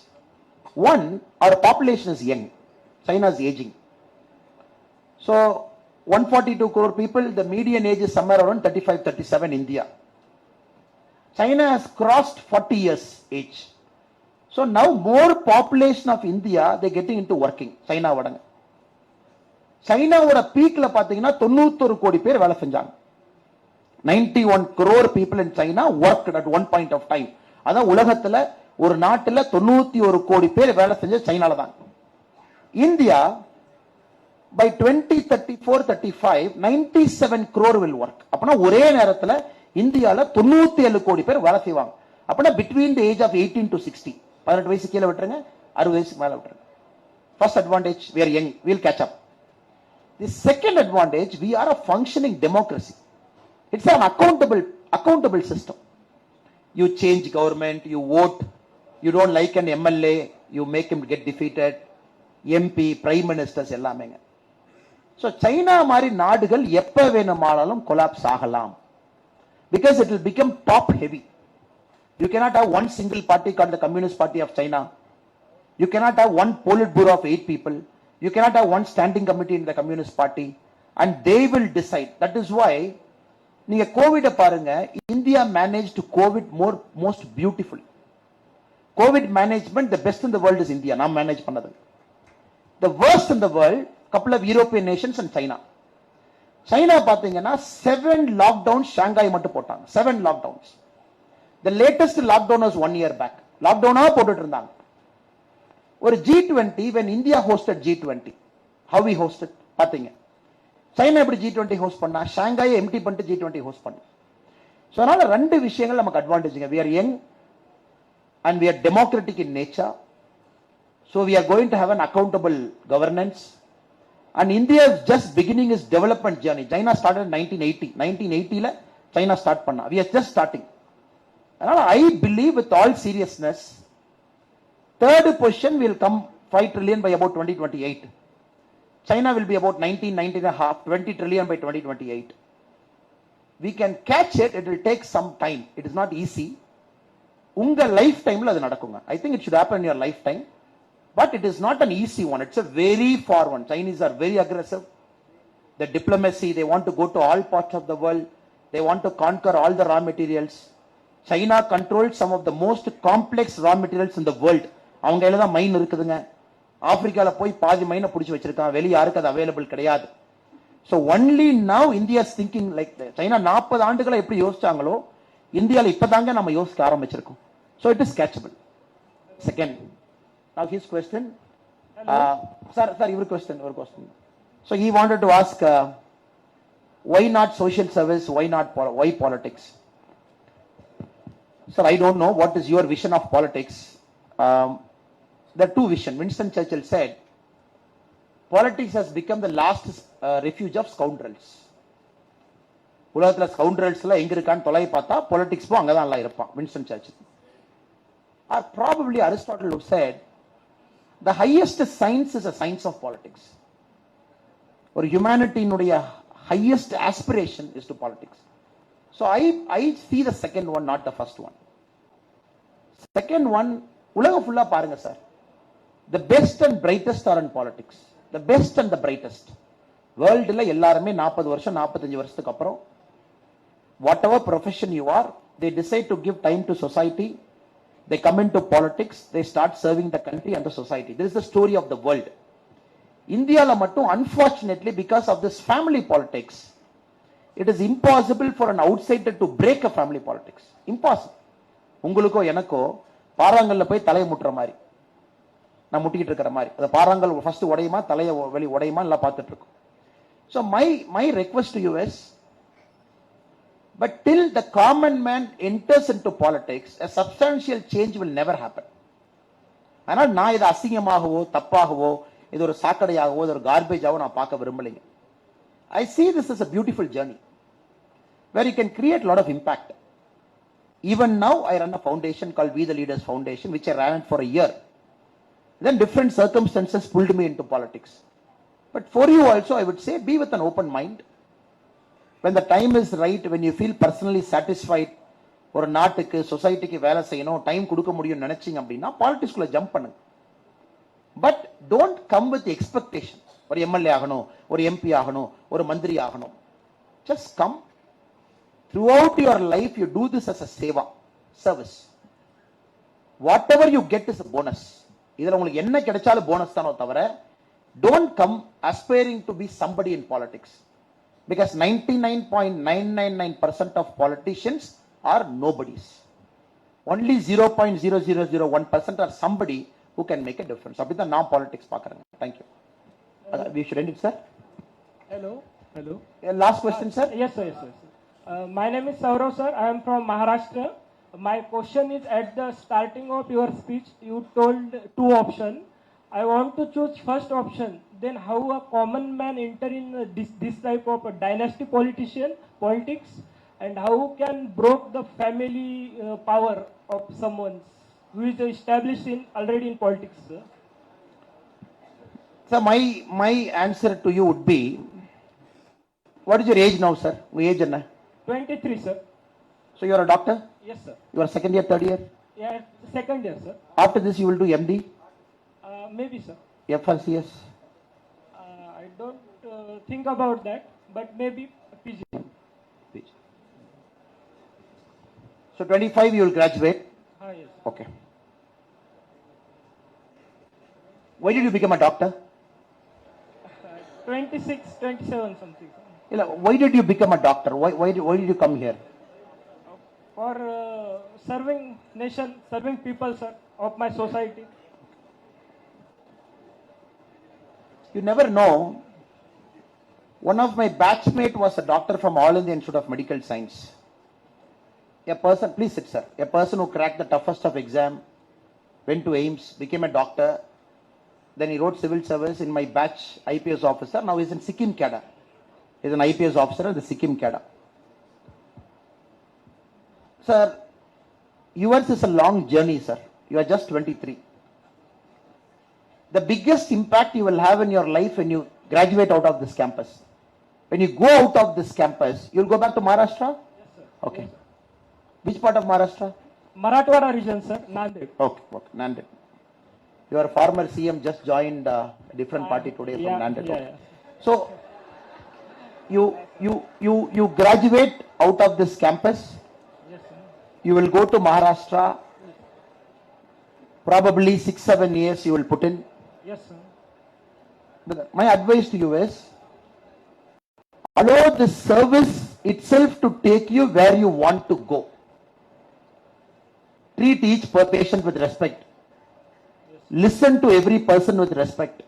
One, our population is young. China is aging. So, 142 crore people, the median age is somewhere around 35, 37 India. China has crossed 40 years age. So, now more population of India, they're getting into working. China vadanga. சைனாவோட பீக்ல பாத்தீங்கன்னா 91 கோடி பேர் வேலை செஞ்சாங்க. 91 crore people in China worked at one point of time. அதான் உலகத்துல ஒரு நாட்டுல 91 கோடி பேர் வேலை செஞ்ச சைனால தான். India, by 2034-35, 97 crore will work. அப்பனா ஒரே நேரத்துல இந்தியால 97 கோடி பேர் வேலை செய்வாங்க. அப்பனா between the age of 18 to 60, 18 வயசு கீழே விட்டுருங்க, 60 வயசுக்கு மேல விட்டுருங்க. First advantage, we are young, we'll catch up. The second advantage, we are a functioning democracy. It's an accountable system. You change government, you vote, you don't like an MLA, you make him get defeated, MP, prime ministers எல்லாமேங்க. So China மாதிரி நாடுகள் எப்ப வேணுமானாலும் collapse ஆகலாம். Because it will become top heavy. You cannot have one single party called the Communist Party of China. You cannot have one Politburo of 8 people. You cannot have one standing committee in the Communist Party. And they will decide. That is why, நீங்க covid பாருங்க, India managed COVID most beautifully. COVID management, the best in the world is India. நாம் manage பண்ணது. The worst in the world, couple of European nations and China. China பாத்தீங்கன்னா 7 lockdowns Shanghai மட்டும் போட்டாங்க. 7 lockdowns. The latest lockdown was 1 year back. Lockdown போட்டுட்டு இருந்தாங்க. ஒரு G20, when India hosted G20, how we hosted பாத்தீங்க. China எப்படி G20 host பண்ணா? Shanghai empty பண்ணிட்டு G20 host பண்ணா. So அதனால ரெண்டு விஷயங்கள் நமக்கு அட்வான்டேஜ்ங்க. We are young and we are democratic in nature. So we are going to have an accountable governance. And India is just beginning its development journey. China started in 1980. 1980 la China start panna. We are just starting. And I believe with all seriousness, third position will come 5 trillion by about 2028. China will be about 19 and a half, 20 trillion by 2028. We can catch it. It will take some time. It is not easy. உங்க life டைம்ல அது நடக்குங்க. I think it should happen in your lifetime. But it is not an easy one. It's a very far one. Chinese are very aggressive. The diplomacy, they want to go to all parts of the world. They want to conquer all the raw materials. China controls some of the most complex raw materials in the world. அவங்க கையில தான் மைன் இருக்குதுங்க. ஆப்பிரிக்கால போய் பாதி மைனை பிடிச்சி வச்சிருக்காங்க. வெளிய யாருக்கு அது அவைலபிள் கிடையாது. So only now India is thinking like that. China 40 ஆண்டுகளா எப்படி யோசிச்சாங்களோ இந்தியால இப்பதாங்க நம்ம யோசிக்க ஆரம்பிச்சிருக்கோம். So it is catchable. Second, now his question. Sir, your question. So he wanted to ask, why not social service? Why politics? Sir, I don't know what is your vision of politics. There are two visions. Winston Churchill said, politics has become the last refuge of scoundrels. உலகத்துல ஸ்கவுண்டரல்ஸ்ல எங்க இருக்கான்னு தொலை பார்த்தா politics போ அங்கதான் எல்லாம் இருப்பான். Winston Churchill. Or probably Aristotle who said, the highest science is a science of politics. Or humanity inuடைய highest aspiration is to politics. So I see the second one, not the first one. Second one, உலகம் ஃபுல்லா பாருங்க sir. The best and brightest are in politics. The best and the brightest. வேர்ல்டுல எல்லாருமே 40 வருஷம் 45 வருஷத்துக்கு அப்புறம் whatever profession you are, they decide to give time to society. They come into politics, they start serving the country and the society. This is the story of the world. Indiala mattum, unfortunately, because of this family politics, it is impossible for an outsider to break a family politics. Impossible. உங்களுக்கோ எனக்கோ பாறாங்கல்ல போய் தலையை முட்டுற மாதிரி, நான் முட்டிக்கிட்டு இருக்கிற மாதிரி, அந்த பாறாங்கல் first உடையுமா தலையை வெளி உடையுமா எல்லாம் பார்த்துட்டு இருக்கோம். So my request to you is, but till the common man enters into politics, a substantial change will never happen. ஆனால் நான் இது அசிங்கமாகவோ தப்பாகவோ இது ஒரு சாக்கடையாகவோ இது ஒரு கார்பேஜாவோ நான் பார்க்க விரும்பலைங்க. I see this as a beautiful journey where you can create a lot of impact. Even now I run a foundation called We the Leaders Foundation, which I ran for a year. Then different circumstances pulled me into politics. But for you also I would say, be with an open mind. When the time is right, when you feel personally satisfied, ஒரு நாட்டுக்கு சொசைட்டிக்கு வேலை செய்யணும், time கொடுக்க முடியும் நினைச்சீங்க அப்படின்னா பாலிடிக்ஸ்குள்ள jump பண்ணுங்க. But don't come with expectation. ஒரு எம்எல்ஏ ஆகணும், ஒரு எம்பி ஆகணும், ஒரு மந்திரி ஆகணும். Just come. Throughout your life, you do this as a seva, service. Whatever you get is a bonus. இதுல உங்களுக்கு என்ன கிடைச்சாலும் போனஸ் தானோ தவிர, don't come aspiring to be somebody in politics. Because 99.999% of politicians are nobodies. Only 0.0001% are somebody who can make a difference. அப்படிதான் நான் politics பார்க்கறேன். Thank you. We should end it, sir. Hello. Hello. Last question, sir. Yes, sir. Yes, sir. My name is Saurav, sir. I am from Maharashtra. My question is, at the starting of your speech, you told two options. I want to choose first option. Then how a common man enter in this type of a dynasty politics, and how can broke the family power of someone who is established already in politics, sir? So my answer to you would be, what is your age now, sir? Your age enna? 23, sir. So you are a doctor? Yes, sir. You are second year, third year? Yeah, second year, sir. After this you will do MD? Maybe, sir. FRCS? I don't think about that, but maybe PG. So 25 you will graduate? Yes. Okay. Why did you become a doctor? 26, 27 something. Why did you become a doctor? Why did you come here? For serving nation, serving people, sir, of my society. You never know. One of my batchmate was a doctor from All India Institute of Medical Science. A person, please sit, sir. A person who cracked the toughest of exam, went to AIMS, became a doctor. Then he wrote civil service in my batch, IPS officer. Now he's in Sikkim cadre. He's an IPS officer in the Sikkim cadre. Sir, yours is a long journey, sir. You are just 23. The biggest impact you will have in your life when you graduate out of this campus. When you go out of this campus, you will go back to Maharashtra? Yes, sir. Okay. Yes, sir. Which part of Maharashtra? Marathwada region, sir, Nanded. Okay, Nanded. Your former CM just joined a different party today from Nanded. Yeah. So, you graduate out of this campus. Yes, sir. You will go to Maharashtra. Probably 6-7 years you will put in. Yes, sir. But my advice to you is, allow the service itself to take you where you want to go. Treat each patient with respect. Listen to every person with respect.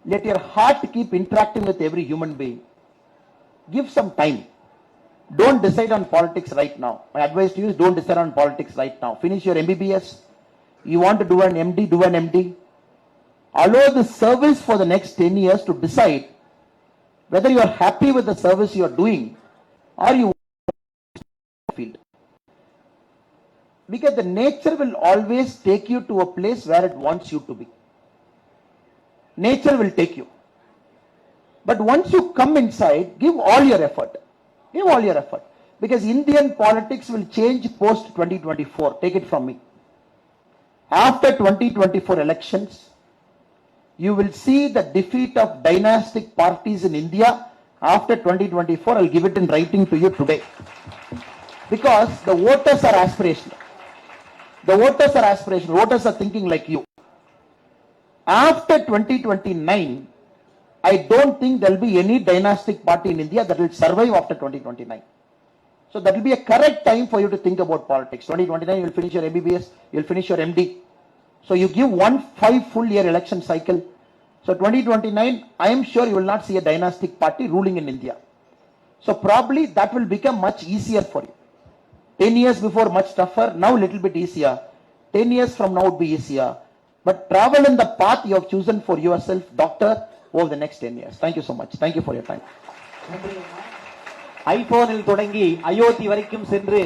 Let your heart keep interacting with every human being. Give some time. Don't decide on politics right now. My advice to you is, don't decide on politics right now. Finish your MBBS. You want to do an MD, do an MD. Allow the service for the next 10 years to decide whether you are happy with the service you are doing or you field. Because the nature will always take you to a place where it wants you to be. Nature will take you. But once you come inside, give all your effort. Give all your effort. Because Indian politics will change post 2024. Take it from me. After 2024 elections, you will see the defeat of dynastic parties in India. After 2024, I'll give it in writing to you today. Because the voters are aspirational. The voters are aspirational. Voters are thinking like you. After 2029, I don't think there will be any dynastic party in India that will survive after 2029. So that will be a correct time for you to think about politics. 2029, you will finish your MBBS, you will finish your MD. So you give 5 full year election cycle. So 2029, I am sure you will not see a dynastic party ruling in India. So probably that will become much easier for you. 10 years before much tougher, now a little bit easier. 10 years from now would be easier. But travel in the path you have chosen for yourself, doctor, over the next 10 years. Thank you so much. Thank you for your time. ஐபோனில் தொடங்கி அயோத்தி வரைக்கும் சென்று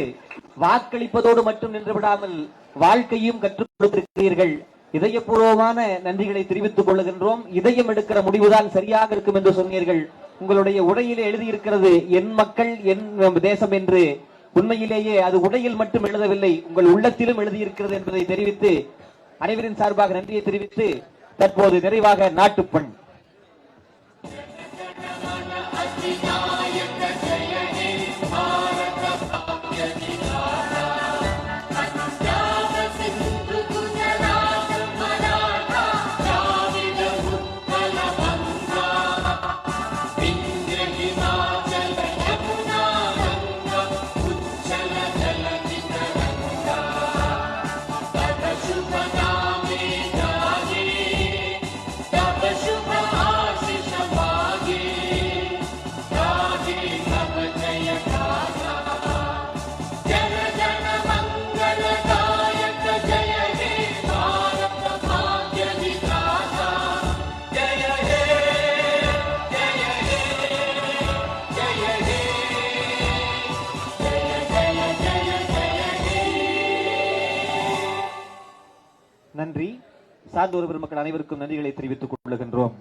வாக்களிப்பதோடு மட்டும் நின்று விடாமல் வாழ்க்கையும் கற்றுக் கொடுத்திருக்கிறீர்கள். இதயபூர்வமான நன்றிகளை தெரிவித்துக் கொள்கின்றோம். இதயம் எடுக்கிற முடிவுதான் சரியாக இருக்கும் என்று சொன்னீர்கள். உங்களுடைய உரையிலே எழுதியிருக்கிறது என் மக்கள் என் தேசம் என்று. உண்மையிலேயே அது உடையில் மட்டும் எழுதவில்லை, உங்கள் உள்ளத்திலும் எழுதியிருக்கிறது என்பதை தெரிவித்து அனைவரின் சார்பாக நன்றியை தெரிவித்து தற்போது நிறைவாக நாட்டுப்பண். शुभ नामे சார்ந்த ஒரு பெருமக்கள் அனைவருக்கும் நன்றிகளை தெரிவித்துக் கொள்கின்றோம்.